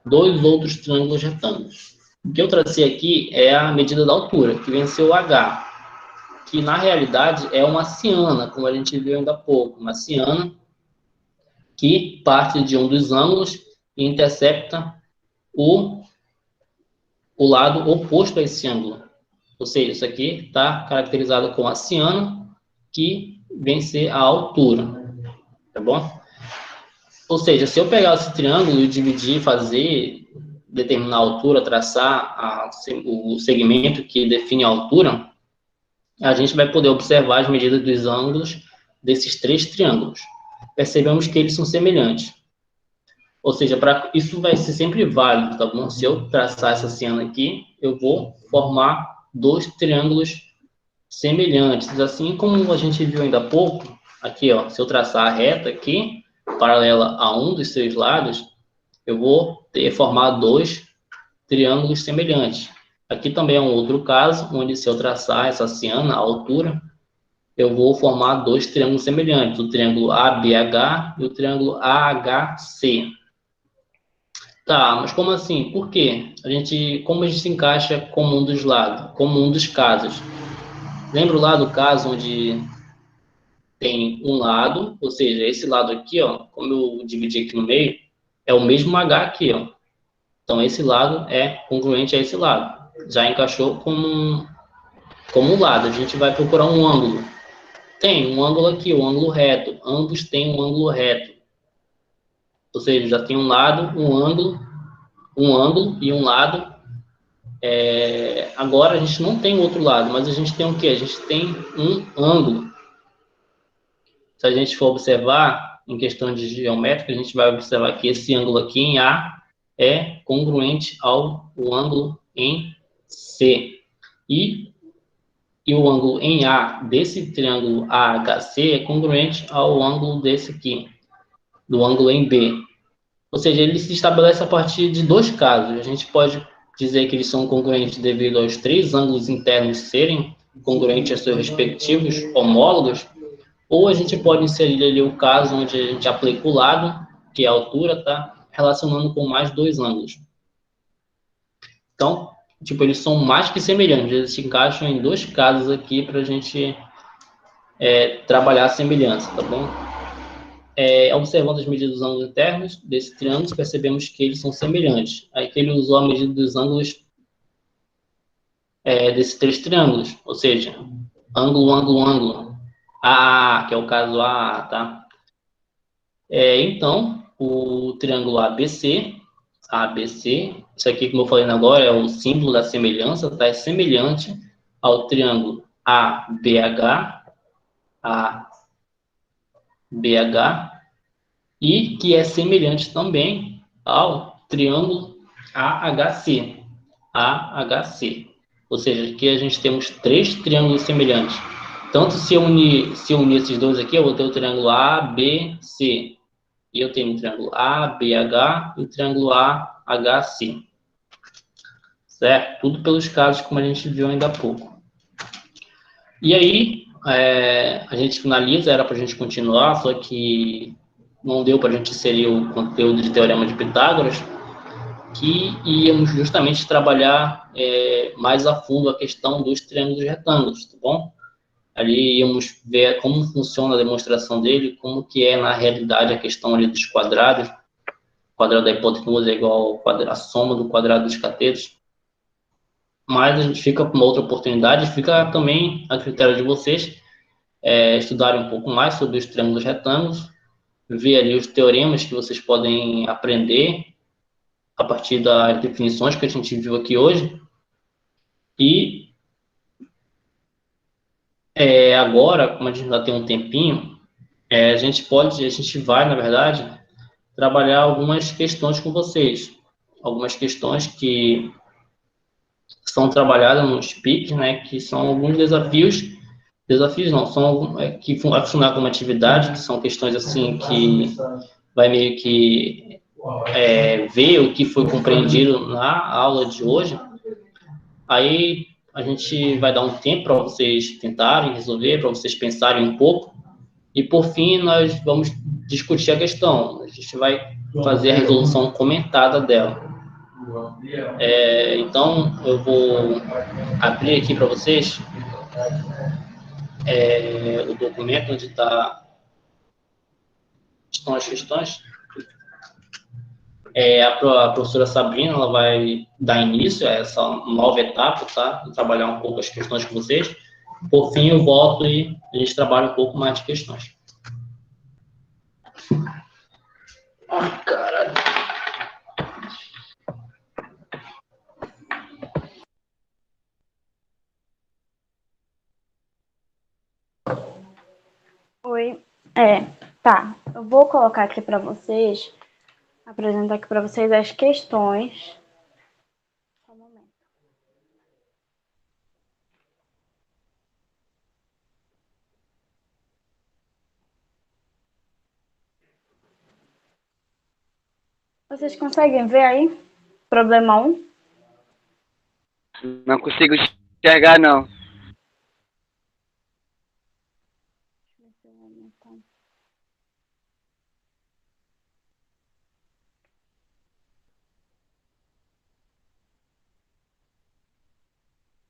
dois outros triângulos retângulos. O que eu tracei aqui é a medida da altura, que vem ser o H, que na realidade é uma ciana, como a gente viu ainda há pouco, uma ciana que parte de um dos ângulos e intercepta o lado oposto a esse ângulo. Ou seja, isso aqui está caracterizado com a ciana, que vem ser a altura, tá bom? Ou seja, se eu pegar esse triângulo e dividir, determinar a altura, traçar o segmento que define a altura, a gente vai poder observar as medidas dos ângulos desses três triângulos. Percebemos que eles são semelhantes. Ou seja, isso vai ser sempre válido, tá bom? Se eu traçar essa ciana aqui, eu vou formar dois triângulos semelhantes. Assim como a gente viu ainda há pouco, aqui, ó, se eu traçar a reta aqui, paralela a um dos seus lados, eu vou formar dois triângulos semelhantes. Aqui também é um outro caso, onde se eu traçar essa ciana, a altura, eu vou formar dois triângulos semelhantes, o triângulo ABH e o triângulo AHC. Tá, mas como assim? Por quê? Como a gente se encaixa como um dos lados, como um dos casos? Lembra lá do caso onde tem um lado, ou seja, esse lado aqui, ó, como eu dividi aqui no meio, é o mesmo H aqui, ó. Então, esse lado é congruente a esse lado. Já encaixou como um lado. A gente vai procurar um ângulo. Tem um ângulo aqui, um ângulo reto. Ambos têm um ângulo reto. Ou seja, já tem um lado, um ângulo e um lado. Agora, a gente não tem outro lado, mas a gente tem o quê? A gente tem um ângulo. Se a gente for observar, em questão de geométrica, a gente vai observar que esse ângulo aqui em A é congruente ao ângulo em C. E o ângulo em A desse triângulo AHC é congruente ao ângulo desse aqui, do ângulo em B. Ou seja, ele se estabelece a partir de dois casos. A gente pode dizer que eles são congruentes devido aos três ângulos internos serem congruentes a seus respectivos homólogos, ou a gente pode inserir ali o caso onde a gente aplica o lado, que é a altura, tá relacionando com mais dois ângulos. Então, tipo, eles são mais que semelhantes, eles se encaixam em dois casos aqui para a gente trabalhar a semelhança, tá bom? Observando as medidas dos ângulos internos desse triângulo, percebemos que eles são semelhantes. Aí que ele usou a medida dos ângulos desses três triângulos, ou seja, ângulo, ângulo, ângulo. A, que é o caso A, tá? Então, o triângulo ABC, isso aqui, como eu falei agora, é o símbolo da semelhança, tá? É semelhante ao triângulo ABH, e que é semelhante também ao triângulo AHC. Ou seja, aqui a gente temos três triângulos semelhantes. Tanto se eu unir esses dois aqui, eu vou ter o triângulo ABC. E eu tenho o triângulo ABH e o triângulo AHC. Certo? Tudo pelos casos como a gente viu ainda há pouco. E aí, a gente finaliza, era para a gente continuar, só que não deu para a gente inserir o conteúdo de Teorema de Pitágoras. que íamos justamente trabalhar mais a fundo a questão dos triângulos retângulos, tá bom? Ali íamos ver como funciona a demonstração dele, como que é na realidade a questão ali dos quadrados. O quadrado da hipotenusa é igual à soma do quadrado dos catetos. Mas a gente fica para uma outra oportunidade, fica também a critério de vocês estudarem um pouco mais sobre os triângulos retângulos, ver ali os teoremas que vocês podem aprender a partir das definições que a gente viu aqui hoje. E agora, como a gente já tem um tempinho, a gente vai, na verdade, trabalhar algumas questões com vocês. Algumas questões que são trabalhadas nos PICs, né, que são alguns desafios não, são que vai funcionar como atividade, que são questões assim que vai meio que ver o que foi compreendido na aula de hoje. Aí a gente vai dar um tempo para vocês tentarem resolver, para vocês pensarem um pouco, e por fim nós vamos discutir a questão. A gente vai fazer a resolução comentada dela. Então eu vou abrir aqui para vocês o documento onde estão as questões. A professora Sabrina ela vai dar início a essa nova etapa, tá? Trabalhar um pouco as questões com vocês. Por fim, eu volto e a gente trabalha um pouco mais de questões. Ai, caralho. Oi. Tá. Eu vou colocar aqui para vocês, apresentar aqui para vocês as questões. Só um momento. Vocês conseguem ver aí? Problema 1? Não consigo enxergar, não.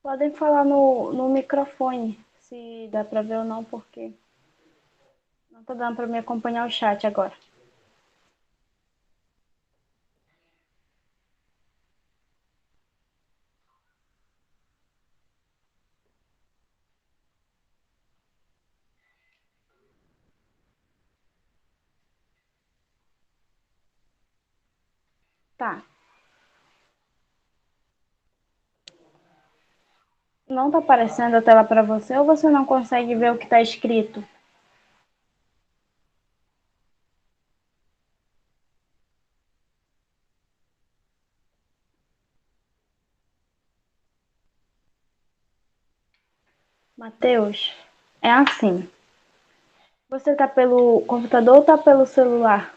Podem falar no microfone, se dá para ver ou não, porque não tá dando para me acompanhar o chat agora. Tá. Não tá aparecendo a tela para você ou você não consegue ver o que está escrito? Matheus, é assim. Você tá pelo computador ou tá pelo celular?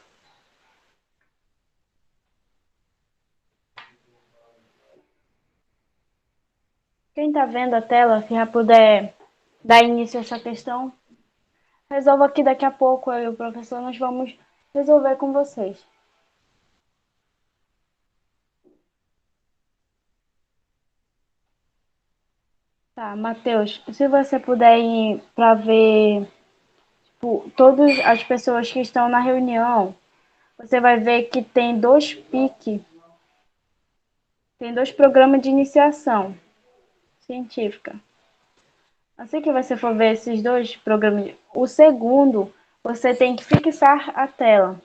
Quem tá vendo a tela, se já puder dar início a essa questão, resolva aqui daqui a pouco. Eu e o professor nós vamos resolver com vocês. Tá, Matheus, se você puder ir para ver todas as pessoas que estão na reunião, você vai ver que tem dois PIC, tem dois programas de iniciação científica. Assim que você for ver esses dois programas, o segundo, você tem que fixar a tela.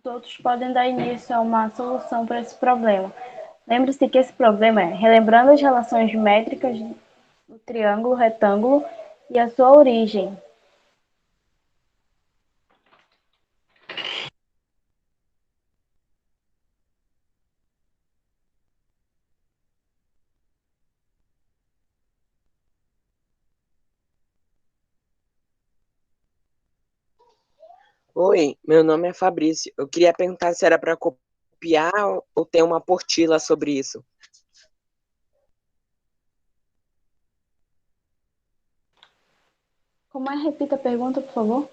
Os outros podem dar início a uma solução para esse problema. Lembre-se que esse problema é relembrando as relações métricas do triângulo retângulo e a sua origem. Oi, meu nome é Fabrício. Eu queria perguntar se era para copiar ou tem uma apostila sobre isso. Como é? Repita a pergunta, por favor.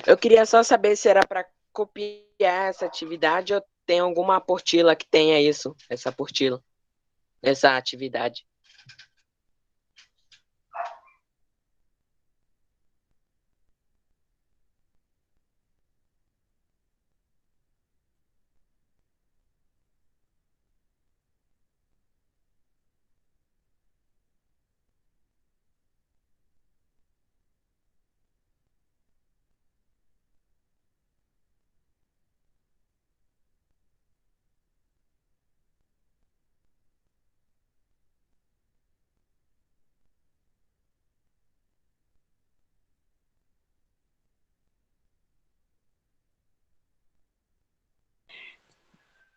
Eu queria só saber se era para copiar essa atividade ou tem alguma apostila que tenha isso, essa apostila, essa atividade.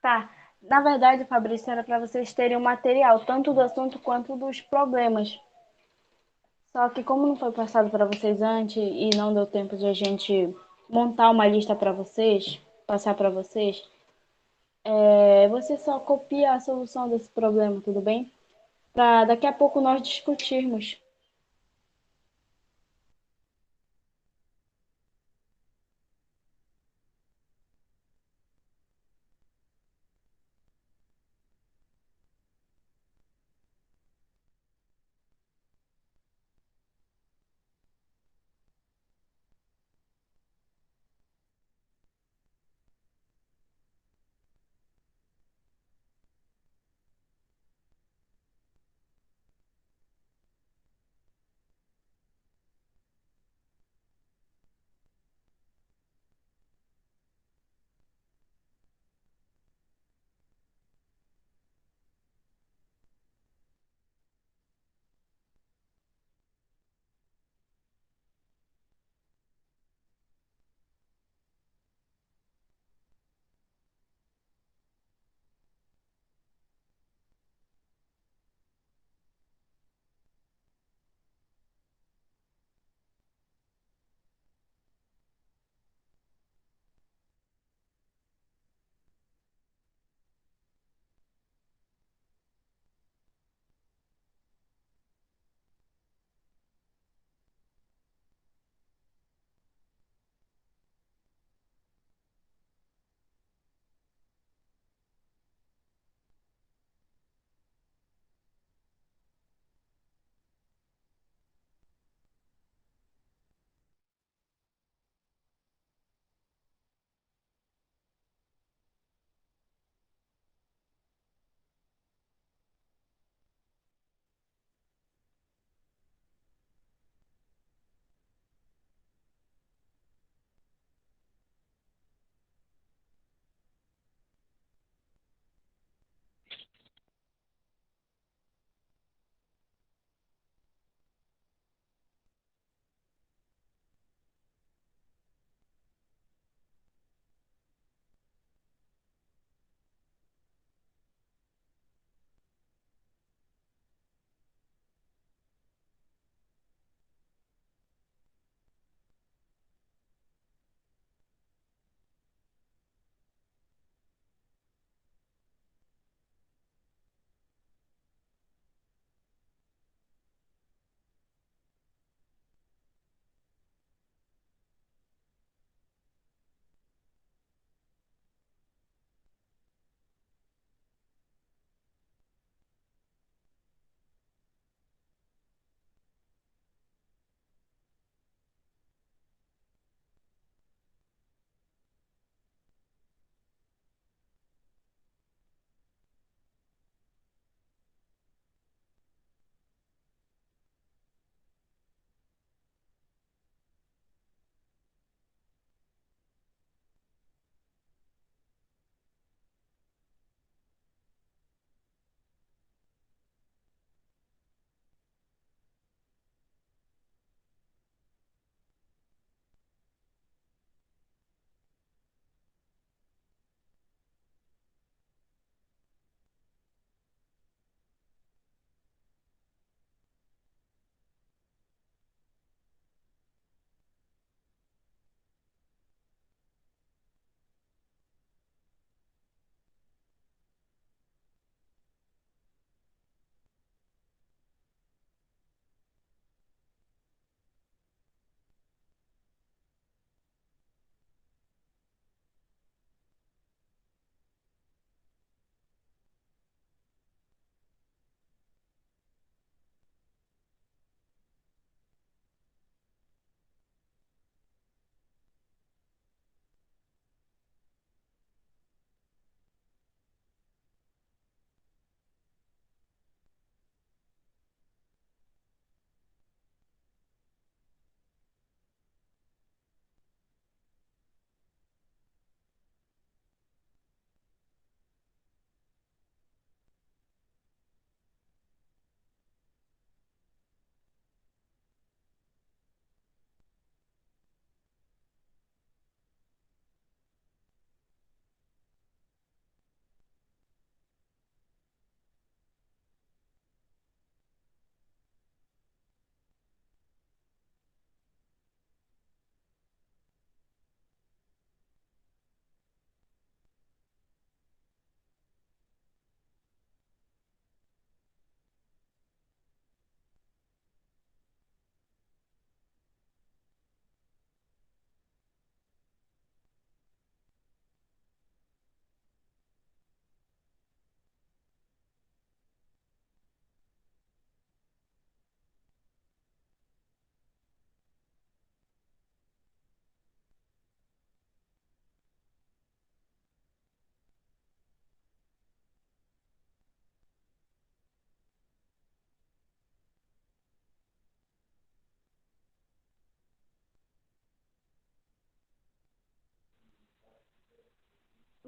Tá. Na verdade, Fabrício, era para vocês terem o material, tanto do assunto quanto dos problemas. Só que como não foi passado para vocês antes e não deu tempo de a gente montar uma lista para vocês, passar para vocês, você só copia a solução desse problema, tudo bem? Para daqui a pouco nós discutirmos.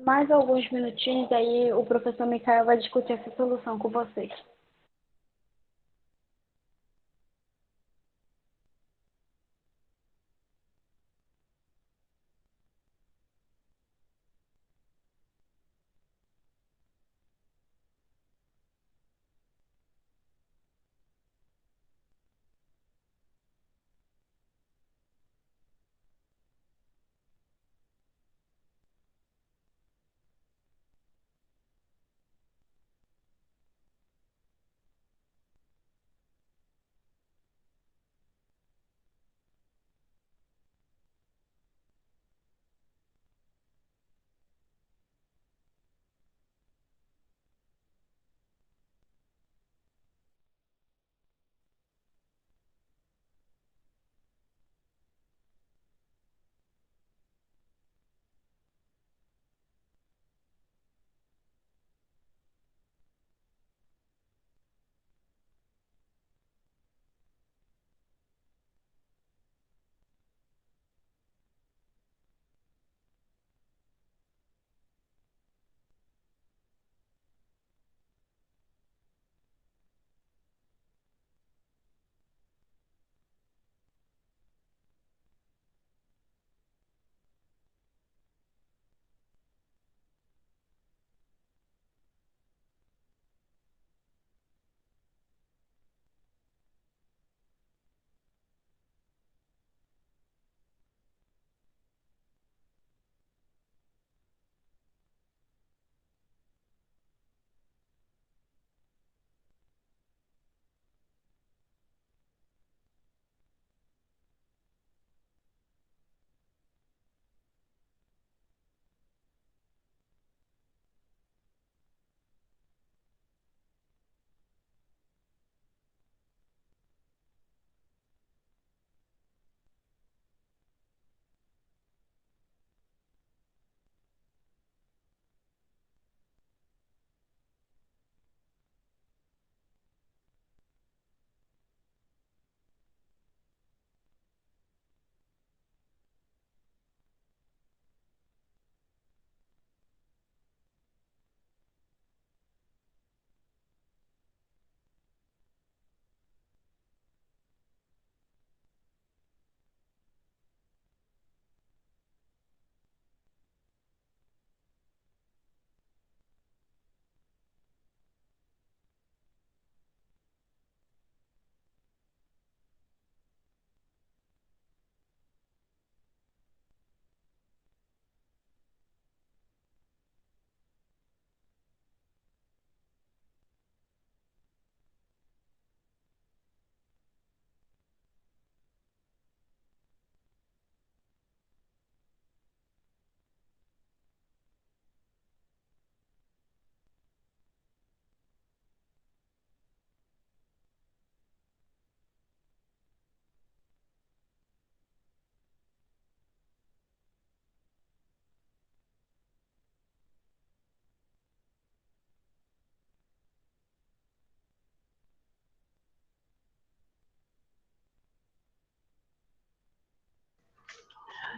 Mais alguns minutinhos, aí o professor Micael vai discutir essa solução com vocês.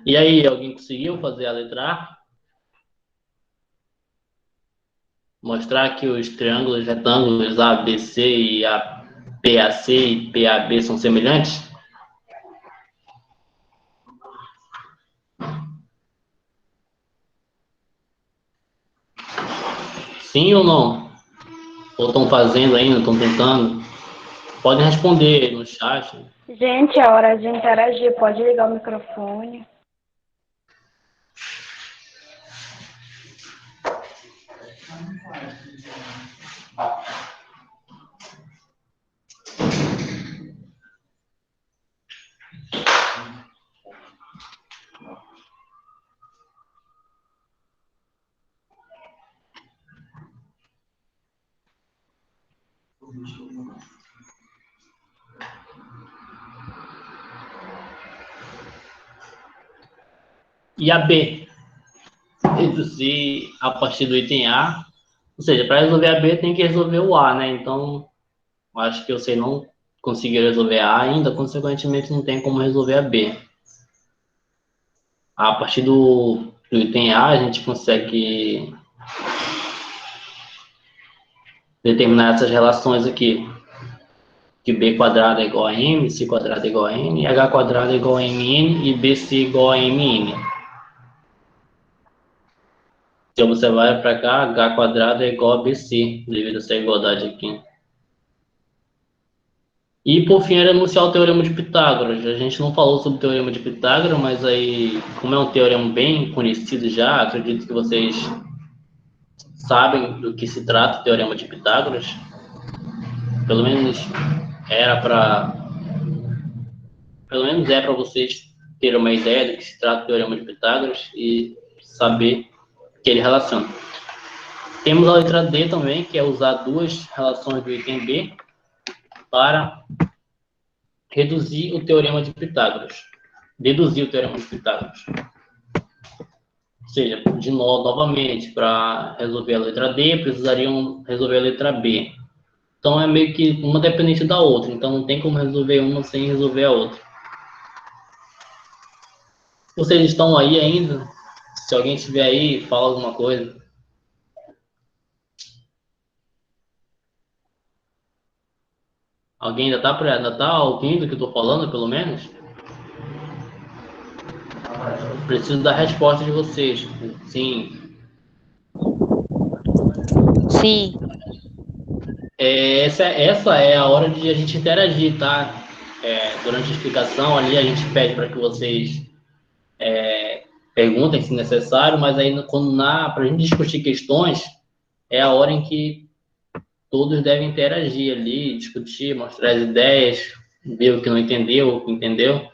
E aí, alguém conseguiu fazer a letra A? Mostrar que os triângulos retângulos ABC e PAC e PAB são semelhantes? Sim ou não? Ou estão fazendo ainda, estão tentando? Podem responder no chat. Gente, é hora de interagir. Pode ligar o microfone. E a B? Reduzir a partir do item A. Ou seja, para resolver a B tem que resolver o A, né? Então, acho que você não conseguiu resolver a A ainda, consequentemente não tem como resolver a B. A partir do do item A, a gente consegue determinar essas relações aqui, que B quadrado é igual a M, C quadrado é igual a N, H quadrado é igual a MN e BC igual a MN. Se observar para cá, H quadrado é igual a BC, devido a essa igualdade aqui. E, por fim, era enunciar o teorema de Pitágoras. A gente não falou sobre o teorema de Pitágoras, mas aí, como é um teorema bem conhecido já, acredito que vocês sabem do que se trata o teorema de Pitágoras. Pelo menos pelo menos é para vocês terem uma ideia do que se trata o teorema de Pitágoras e saber que ele relaciona. Temos a letra D também, que é usar duas relações do item B para reduzir o teorema de Pitágoras. Deduzir o teorema de Pitágoras. Ou seja, de novo, novamente, para resolver a letra D, precisariam resolver a letra B. Então, é meio que uma dependente da outra. Então, não tem como resolver uma sem resolver a outra. Vocês estão aí ainda? Se alguém estiver aí, fala alguma coisa. Alguém ainda tá ouvindo o que eu estou falando, pelo menos? Preciso da resposta de vocês. Sim. Sim. Essa é a hora de a gente interagir, tá? Durante a explicação ali a gente pede para que vocês perguntem se necessário, mas aí para a gente discutir questões é a hora em que todos devem interagir ali, discutir, mostrar as ideias, ver o que não entendeu, o que entendeu,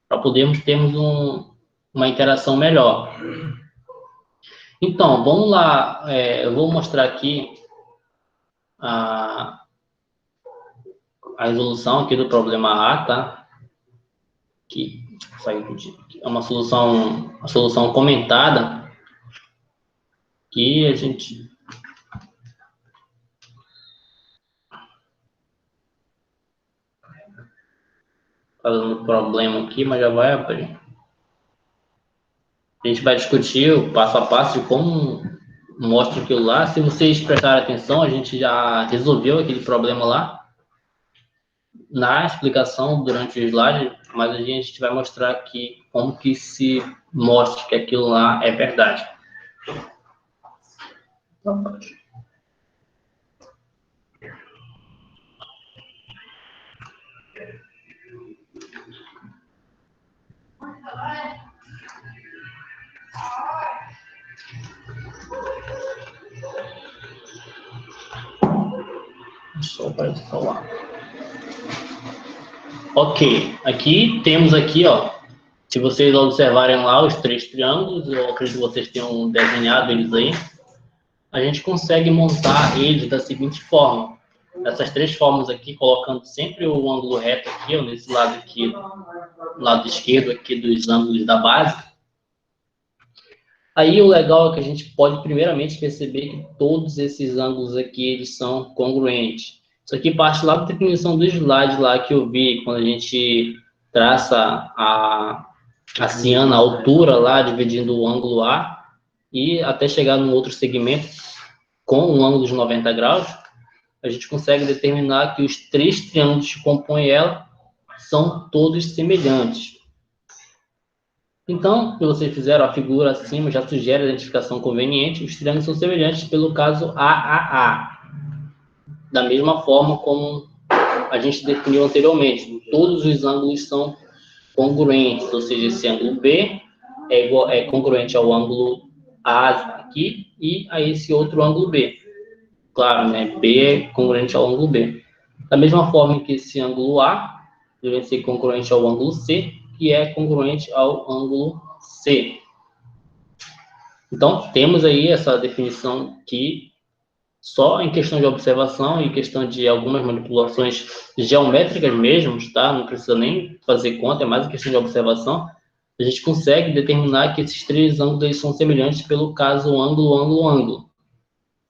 para podermos termos uma interação melhor. Então, vamos lá, eu vou mostrar aqui a resolução aqui do problema A, tá? Que é uma solução comentada que a gente tá dando problema aqui, mas já vai abrir. A gente vai discutir o passo a passo de como mostra aquilo lá. Se vocês prestarem atenção, a gente já resolveu aquele problema lá na explicação durante o slide, mas a gente vai mostrar aqui como que se mostra que aquilo lá é verdade. Só para falar. Ok, aqui temos aqui, ó, se vocês observarem lá os três triângulos, eu acredito que vocês tenham desenhado eles aí, a gente consegue montar eles da seguinte forma. Essas três formas aqui, colocando sempre o ângulo reto aqui, ó, nesse lado aqui, lado esquerdo aqui dos ângulos da base. Aí o legal é que a gente pode primeiramente perceber que todos esses ângulos aqui, eles são congruentes. Isso aqui parte lá da definição do slide lá que eu vi, quando a gente traça a ciana, a altura lá, dividindo o ângulo A, e até chegar num outro segmento com um ângulo de 90 graus, a gente consegue determinar que os três triângulos que compõem ela são todos semelhantes. Então, se vocês fizeram a figura acima, já sugere a identificação conveniente, os triângulos são semelhantes pelo caso AAA. Da mesma forma como a gente definiu anteriormente, todos os ângulos são congruentes, ou seja, esse ângulo B é congruente ao ângulo A aqui e a esse outro ângulo B. Claro, né? B é congruente ao ângulo B. Da mesma forma que esse ângulo A deve ser congruente ao ângulo C, que é congruente ao ângulo C. Então, temos aí essa definição que só em questão de observação e questão de algumas manipulações geométricas mesmo, tá? Não precisa nem fazer conta, é mais em questão de observação, a gente consegue determinar que esses três ângulos são semelhantes pelo caso ângulo,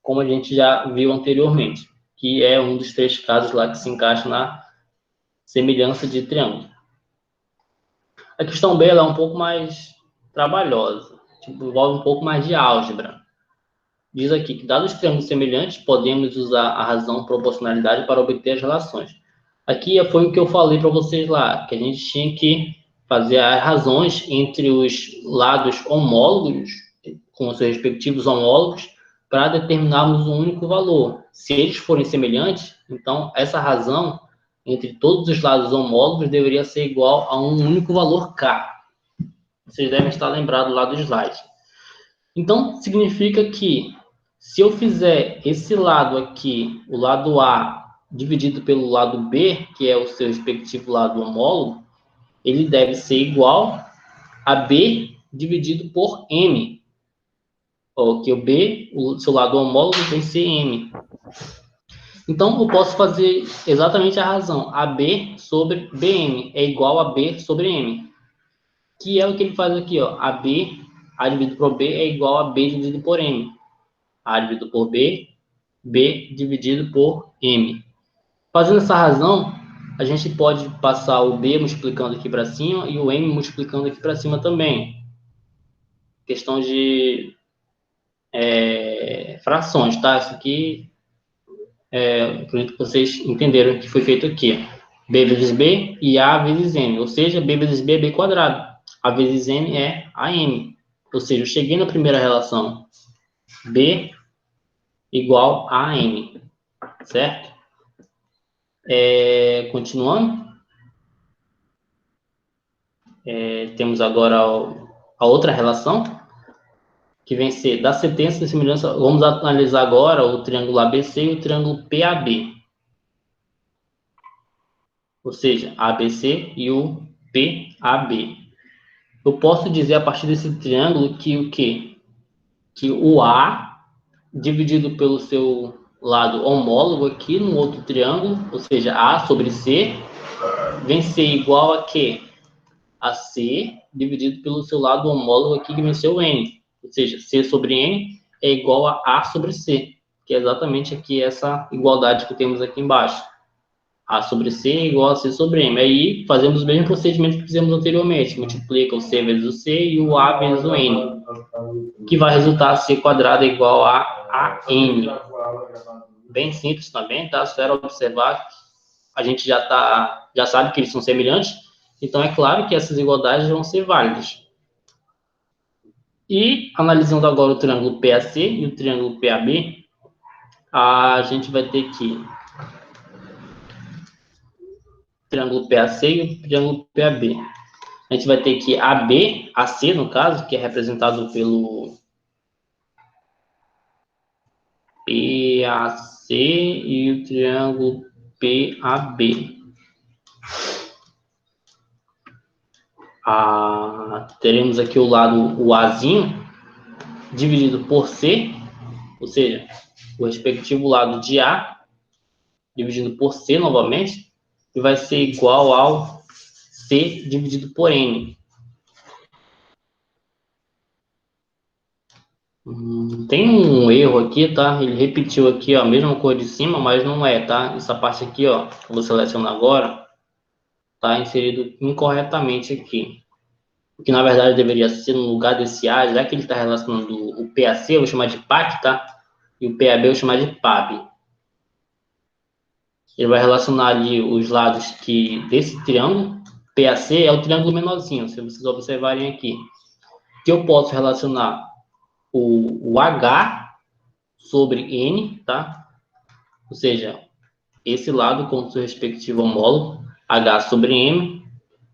como a gente já viu anteriormente, que é um dos três casos lá que se encaixa na semelhança de triângulo. A questão B ela é um pouco mais trabalhosa. tipo, envolve um pouco mais de álgebra. Diz aqui que, dados os triângulos semelhantes, podemos usar a razão proporcionalidade para obter as relações. Aqui foi o que eu falei para vocês lá, que a gente tinha que fazer as razões entre os lados homólogos, com os seus respectivos homólogos, para determinarmos um único valor. Se eles forem semelhantes, então essa razão entre todos os lados homólogos deveria ser igual a um único valor K. Vocês devem estar lembrados lá do slide. Então, significa que se eu fizer esse lado aqui, o lado A, dividido pelo lado B, que é o seu respectivo lado homólogo, ele deve ser igual a B dividido por M. Que o B, o seu lado homólogo, tem que ser M. Então, eu posso fazer exatamente a razão. AB sobre BM é igual a B sobre M. Que é o que ele faz aqui, ó. AB, A dividido por B é igual a B dividido por M. A dividido por B, B dividido por M. Fazendo essa razão, a gente pode passar o B multiplicando aqui para cima e o M multiplicando aqui para cima também. Questão de frações, tá? Isso aqui, acredito que vocês entenderam o que foi feito aqui. B vezes B e A vezes M. Ou seja, B vezes B é B quadrado. A vezes M é AM. Ou seja, eu cheguei na primeira relação. B igual a M. Certo? Continuando. Temos agora a outra relação, que vem ser da sentença de semelhança. Vamos analisar agora o triângulo ABC e o triângulo PAB. Ou seja, ABC e o PAB. Eu posso dizer a partir desse triângulo que o quê? Que o A, dividido pelo seu lado homólogo aqui no outro triângulo, ou seja, A sobre C, vem ser igual a quê? A C dividido pelo seu lado homólogo aqui, que vem ser o N. Ou seja, C sobre N é igual a A sobre C, que é exatamente aqui essa igualdade que temos aqui embaixo. A sobre C é igual a C sobre M. Aí fazemos o mesmo procedimento que fizemos anteriormente. Multiplica o C vezes o C e o A vezes o N. Que vai resultar C quadrado igual a N. Bem simples também, tá? Só era observar. A gente já sabe que eles são semelhantes. Então, é claro que essas igualdades vão ser válidas. E, analisando agora o triângulo PAC e o triângulo PAB, a gente vai ter que triângulo PAC e o triângulo PAB. A gente vai ter que AB, AC no caso, que é representado pelo PAC e o triângulo PAB. Teremos aqui o lado, o Azinho, dividido por C, ou seja, o respectivo lado de A, dividido por C novamente, e vai ser igual ao C dividido por N. Tem um erro aqui, tá? Ele repetiu aqui, ó, a mesma cor de cima, mas não é, tá? Essa parte aqui, ó, que eu vou selecionar agora, tá inserido incorretamente aqui. O que, na verdade, deveria ser no lugar desse A, já que ele está relacionando o PAC, eu vou chamar de PAC, tá? E o PAB eu vou chamar de PAB. Ele vai relacionar ali os lados desse triângulo. PAC é o triângulo menorzinho, se vocês observarem aqui. Que eu posso relacionar o H sobre N, tá? Ou seja, esse lado com o seu respectivo homólogo, H sobre M,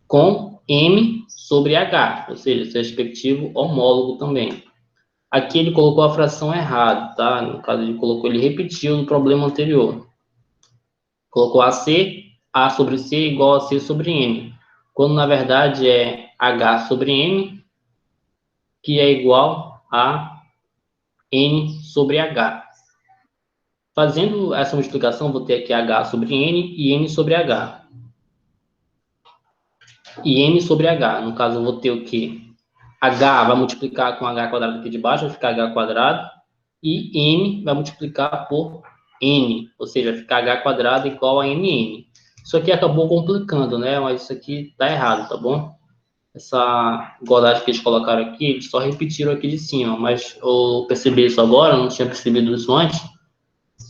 com M sobre H, ou seja, seu respectivo homólogo também. Aqui ele colocou a fração errada, tá? No caso, ele repetiu no problema anterior. Colocou AC, A sobre C igual a C sobre M. Quando, na verdade, é H sobre M, que é igual a N sobre H. Fazendo essa multiplicação, vou ter aqui H sobre N e N sobre H. E M sobre H. No caso, eu vou ter o quê? H vai multiplicar com H quadrado aqui de baixo, vai ficar H quadrado. E N vai multiplicar por N, ou seja, vai ficar H quadrado igual a NN. Isso aqui acabou complicando, né? Mas isso aqui tá errado, tá bom? essa igualdade que eles colocaram aqui, eles só repetiram aqui de cima, mas eu percebi isso agora, não tinha percebido isso antes,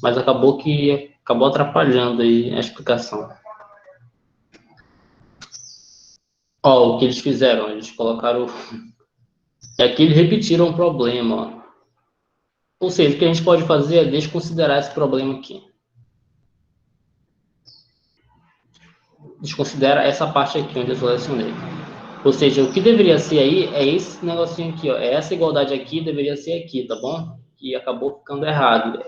mas acabou atrapalhando aí a explicação. Ó, o que eles fizeram, eles colocaram... Aqui eles repetiram o problema, ó. Ou seja, o que a gente pode fazer é desconsiderar esse problema aqui. Desconsidera essa parte aqui onde eu selecionei. Ou seja, o que deveria ser aí é esse negocinho aqui, ó. Essa igualdade aqui deveria ser aqui, tá bom? E acabou ficando errado.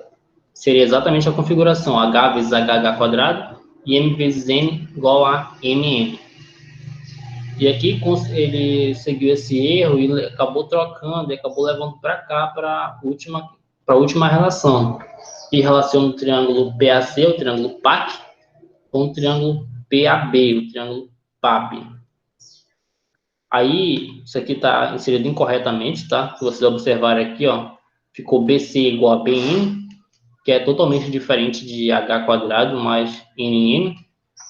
Seria exatamente a configuração, h vezes hh quadrado e m vezes n igual a mn. E aqui ele seguiu esse erro e acabou trocando, e acabou levando para cá, para a última relação. E relaciona o triângulo PAC, o triângulo PAC, com o triângulo PAB, o triângulo PAB. Aí, isso aqui está inserido incorretamente, tá? Se vocês observarem aqui, ó, ficou BC igual a BN, que é totalmente diferente de H quadrado mais NN.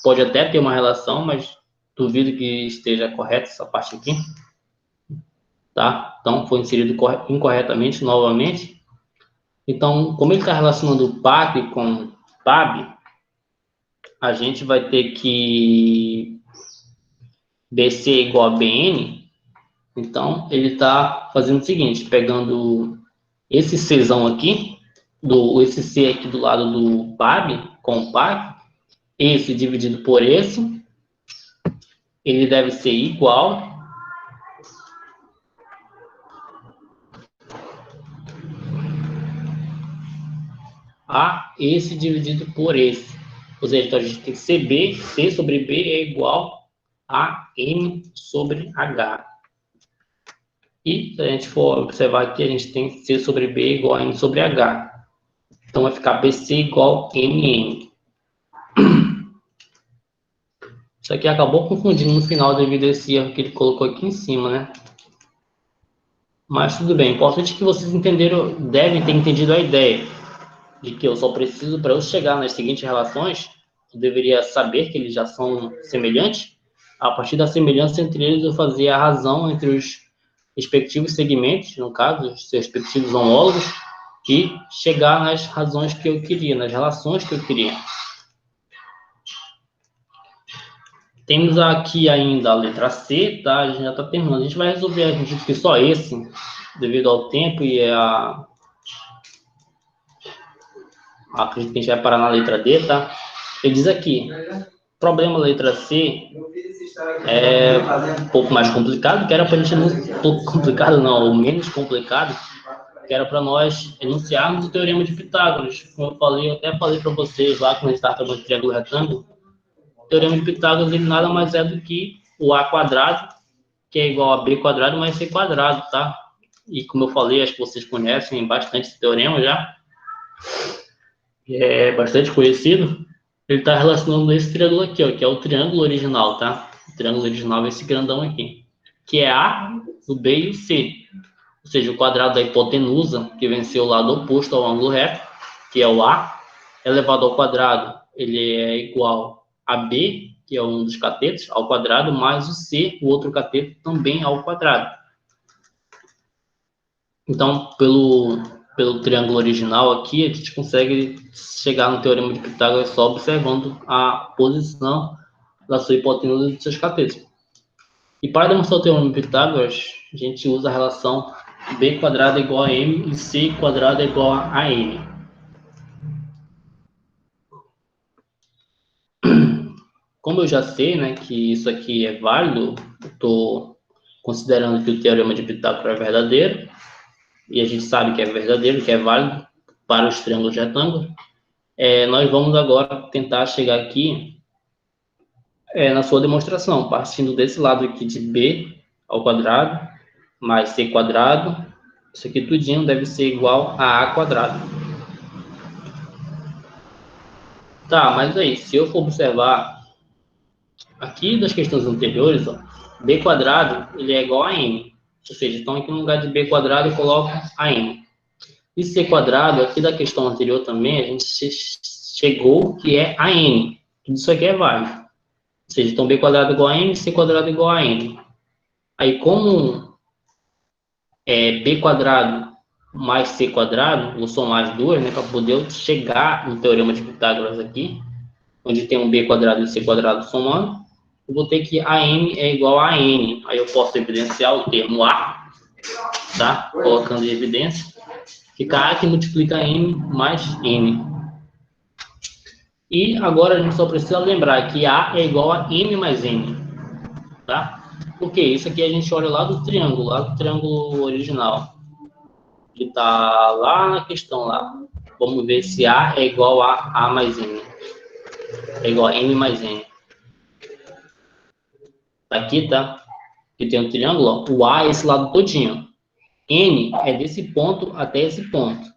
Pode até ter uma relação, mas duvido que esteja correta essa parte aqui. Tá? Então, foi inserido incorretamente novamente. Então, como ele está relacionando o PAC com PAB, a gente vai ter que BC igual a BN. Então, ele está fazendo o seguinte, pegando esse Czão aqui, esse C aqui do lado do PAB, com o PAC, esse dividido por esse, ele deve ser igual a esse dividido por esse. Ou seja, então a gente tem que CB, C sobre B é igual a M sobre H. E se a gente for observar aqui, a gente tem C sobre B igual a M sobre H. Então vai ficar BC igual a MN. Isso aqui acabou confundindo no final devido a esse erro que ele colocou aqui em cima, né? Mas tudo bem. O importante é que vocês devem ter entendido a ideia de que eu só preciso, para eu chegar nas seguintes relações, eu deveria saber que eles já são semelhantes. A partir da semelhança entre eles, eu fazia a razão entre os respectivos segmentos, no caso, os seus respectivos homólogos, e chegar nas razões que eu queria, nas relações que eu queria. Temos aqui ainda a letra C, tá? A gente já está terminando. A gente vai resolver, a gente que só esse, devido ao tempo e acredito que a gente vai parar na letra D, tá? Ele diz aqui, problema letra C é um pouco mais complicado, que era para a gente um pouco complicado não, ou menos complicado, que era para nós enunciarmos o teorema de Pitágoras. Como eu falei, eu até falei para vocês lá quando a gente estava trabalhando triângulo retângulo, o teorema de Pitágoras ele nada mais é do que o A quadrado, que é igual a B quadrado mais C quadrado, tá? E como eu falei, acho que vocês conhecem bastante esse teorema já, é bastante conhecido. Ele está relacionando esse triângulo aqui, ó, que é o triângulo original, tá? O triângulo original é esse grandão aqui, que é A, o B e o C. Ou seja, o quadrado da hipotenusa, que vem ser o lado oposto ao ângulo reto, que é o A, elevado ao quadrado, ele é igual a B, que é um dos catetos, ao quadrado, mais o C, o outro cateto, também ao quadrado. Então, pelo triângulo original aqui, a gente consegue chegar no teorema de Pitágoras só observando a posição da sua hipotenusa e dos seus catetos. E para demonstrar o teorema de Pitágoras, a gente usa a relação B quadrado é igual a M e C quadrado é igual a N. Como eu já sei, né, que isso aqui é válido, estou considerando que o teorema de Pitágoras é verdadeiro, e a gente sabe que é verdadeiro, que é válido para os triângulos retângulos, nós vamos agora tentar chegar aqui na sua demonstração, partindo desse lado aqui de B ao quadrado, mais C quadrado, isso aqui tudinho deve ser igual a A quadrado. Tá, mas aí, se eu for observar aqui das questões anteriores, ó, B quadrado, ele é igual a N. Ou seja, então aqui no lugar de B quadrado eu coloco a N. E C quadrado, aqui da questão anterior também, a gente chegou que é a N. Tudo isso aqui é válido. Ou seja, então B quadrado igual a N, C quadrado igual a N. Aí, como é b quadrado mais c quadrado, vou somar as duas, né, para poder chegar no teorema de Pitágoras aqui, onde tem um b quadrado e c quadrado somando, eu vou ter que AM é igual a N. Aí eu posso evidenciar o termo A, tá? Colocando em evidência. Fica A que multiplica M mais N. E agora a gente só precisa lembrar que A é igual a M mais N, tá? Porque isso aqui a gente olha lá do triângulo original, que está lá na questão lá. Vamos ver se A é igual a A mais N. É igual a M mais N. Aqui, tá? Que tem um triângulo, ó, o A é esse lado todinho. N é desse ponto até esse ponto.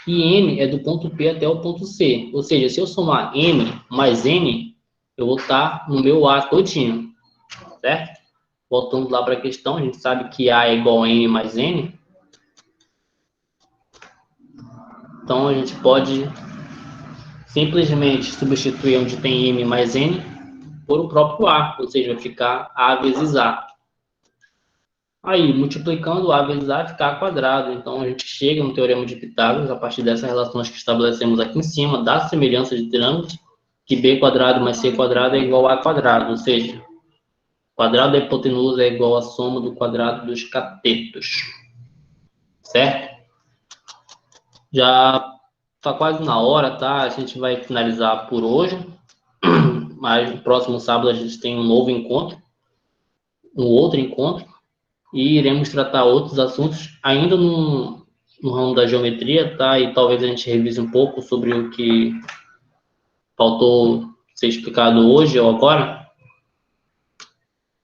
E M é do ponto P até o ponto C. Ou seja, se eu somar M mais N, eu vou estar no meu A todinho. Certo? Voltando lá para a questão, a gente sabe que A é igual a M mais N. Então, a gente pode simplesmente substituir onde tem M mais N por o próprio A. Ou seja, vai ficar A vezes A. Aí, multiplicando A vezes A, fica A quadrado. Então, a gente chega no teorema de Pitágoras, a partir dessas relações que estabelecemos aqui em cima, da semelhança de triângulos, que B quadrado mais C quadrado é igual a A quadrado. Ou seja, o quadrado da hipotenusa é igual à soma do quadrado dos catetos. Certo? Já está quase na hora, tá? A gente vai finalizar por hoje. Mas no próximo sábado a gente tem um novo encontro, um outro encontro, e iremos tratar outros assuntos ainda no ramo da geometria, tá? E talvez a gente revise um pouco sobre o que faltou ser explicado hoje ou agora.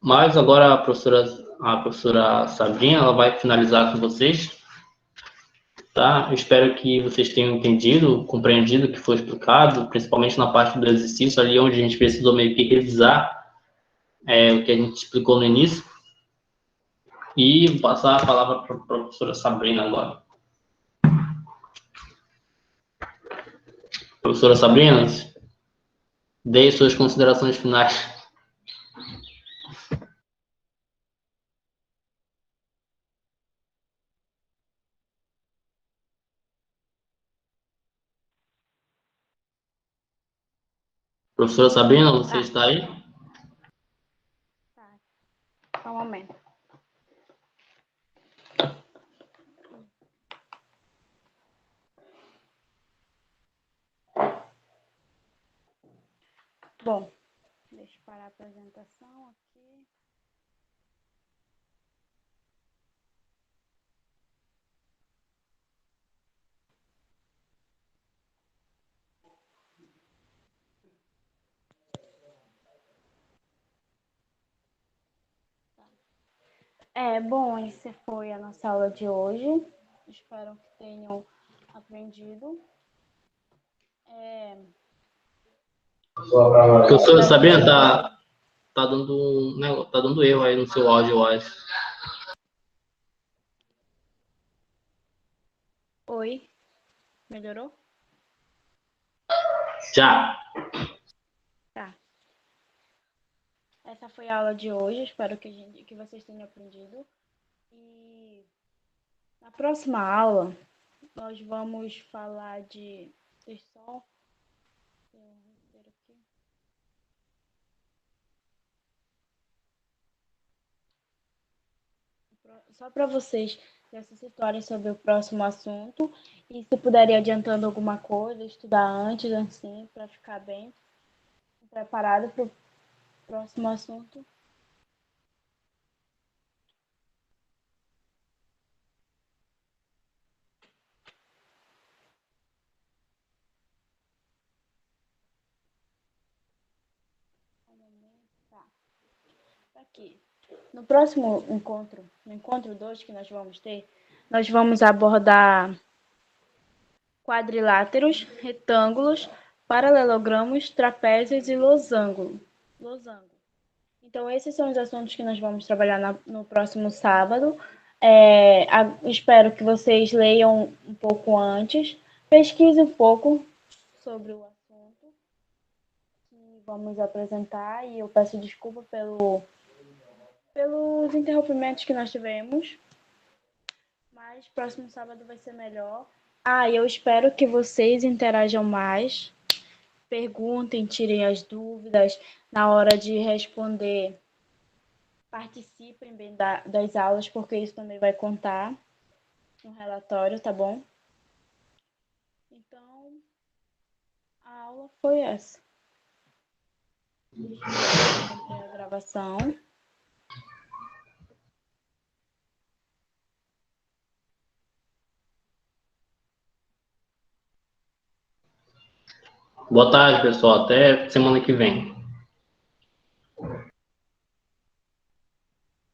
Mas agora a professora Sabrina, ela vai finalizar com vocês, tá? Eu espero que vocês tenham entendido, compreendido o que foi explicado, principalmente na parte do exercício, ali onde a gente precisou meio que revisar o que a gente explicou no início. E vou passar a palavra para a professora Sabrina agora. Professora Sabrina, dê suas considerações finais. Professora Sabrina, você está aí? Tá. Só um momento. Bom, deixa eu parar a apresentação aqui. Bom, essa foi a nossa aula de hoje. Espero que tenham aprendido. Professora Sabrina, tá dando erro aí no seu áudio, eu acho. Oi, melhorou? Já. Tá. Essa foi a aula de hoje. Espero que vocês tenham aprendido. E na próxima aula, nós vamos falar de... Deixa eu só ver aqui. Só para vocês já se situarem sobre o próximo assunto e se puderem adiantando alguma coisa, estudar antes, assim, para ficar bem preparado para o próximo assunto. Tá. Aqui. No próximo encontro, no encontro 2 que nós vamos ter, nós vamos abordar quadriláteros, retângulos, paralelogramos, trapézios e losango. Então, esses são os assuntos que nós vamos trabalhar no próximo sábado. Espero que vocês leiam um pouco antes, pesquisem um pouco sobre o assunto que vamos apresentar, e eu peço desculpa pelos interrompimentos que nós tivemos, mas próximo sábado vai ser melhor. Eu espero que vocês interajam mais, perguntem, tirem as dúvidas, na hora de responder, participem bem das aulas, porque isso também vai contar no relatório, tá bom? Então, a aula foi essa. Deixa eu interromper a gravação. Boa tarde, pessoal. Até semana que vem.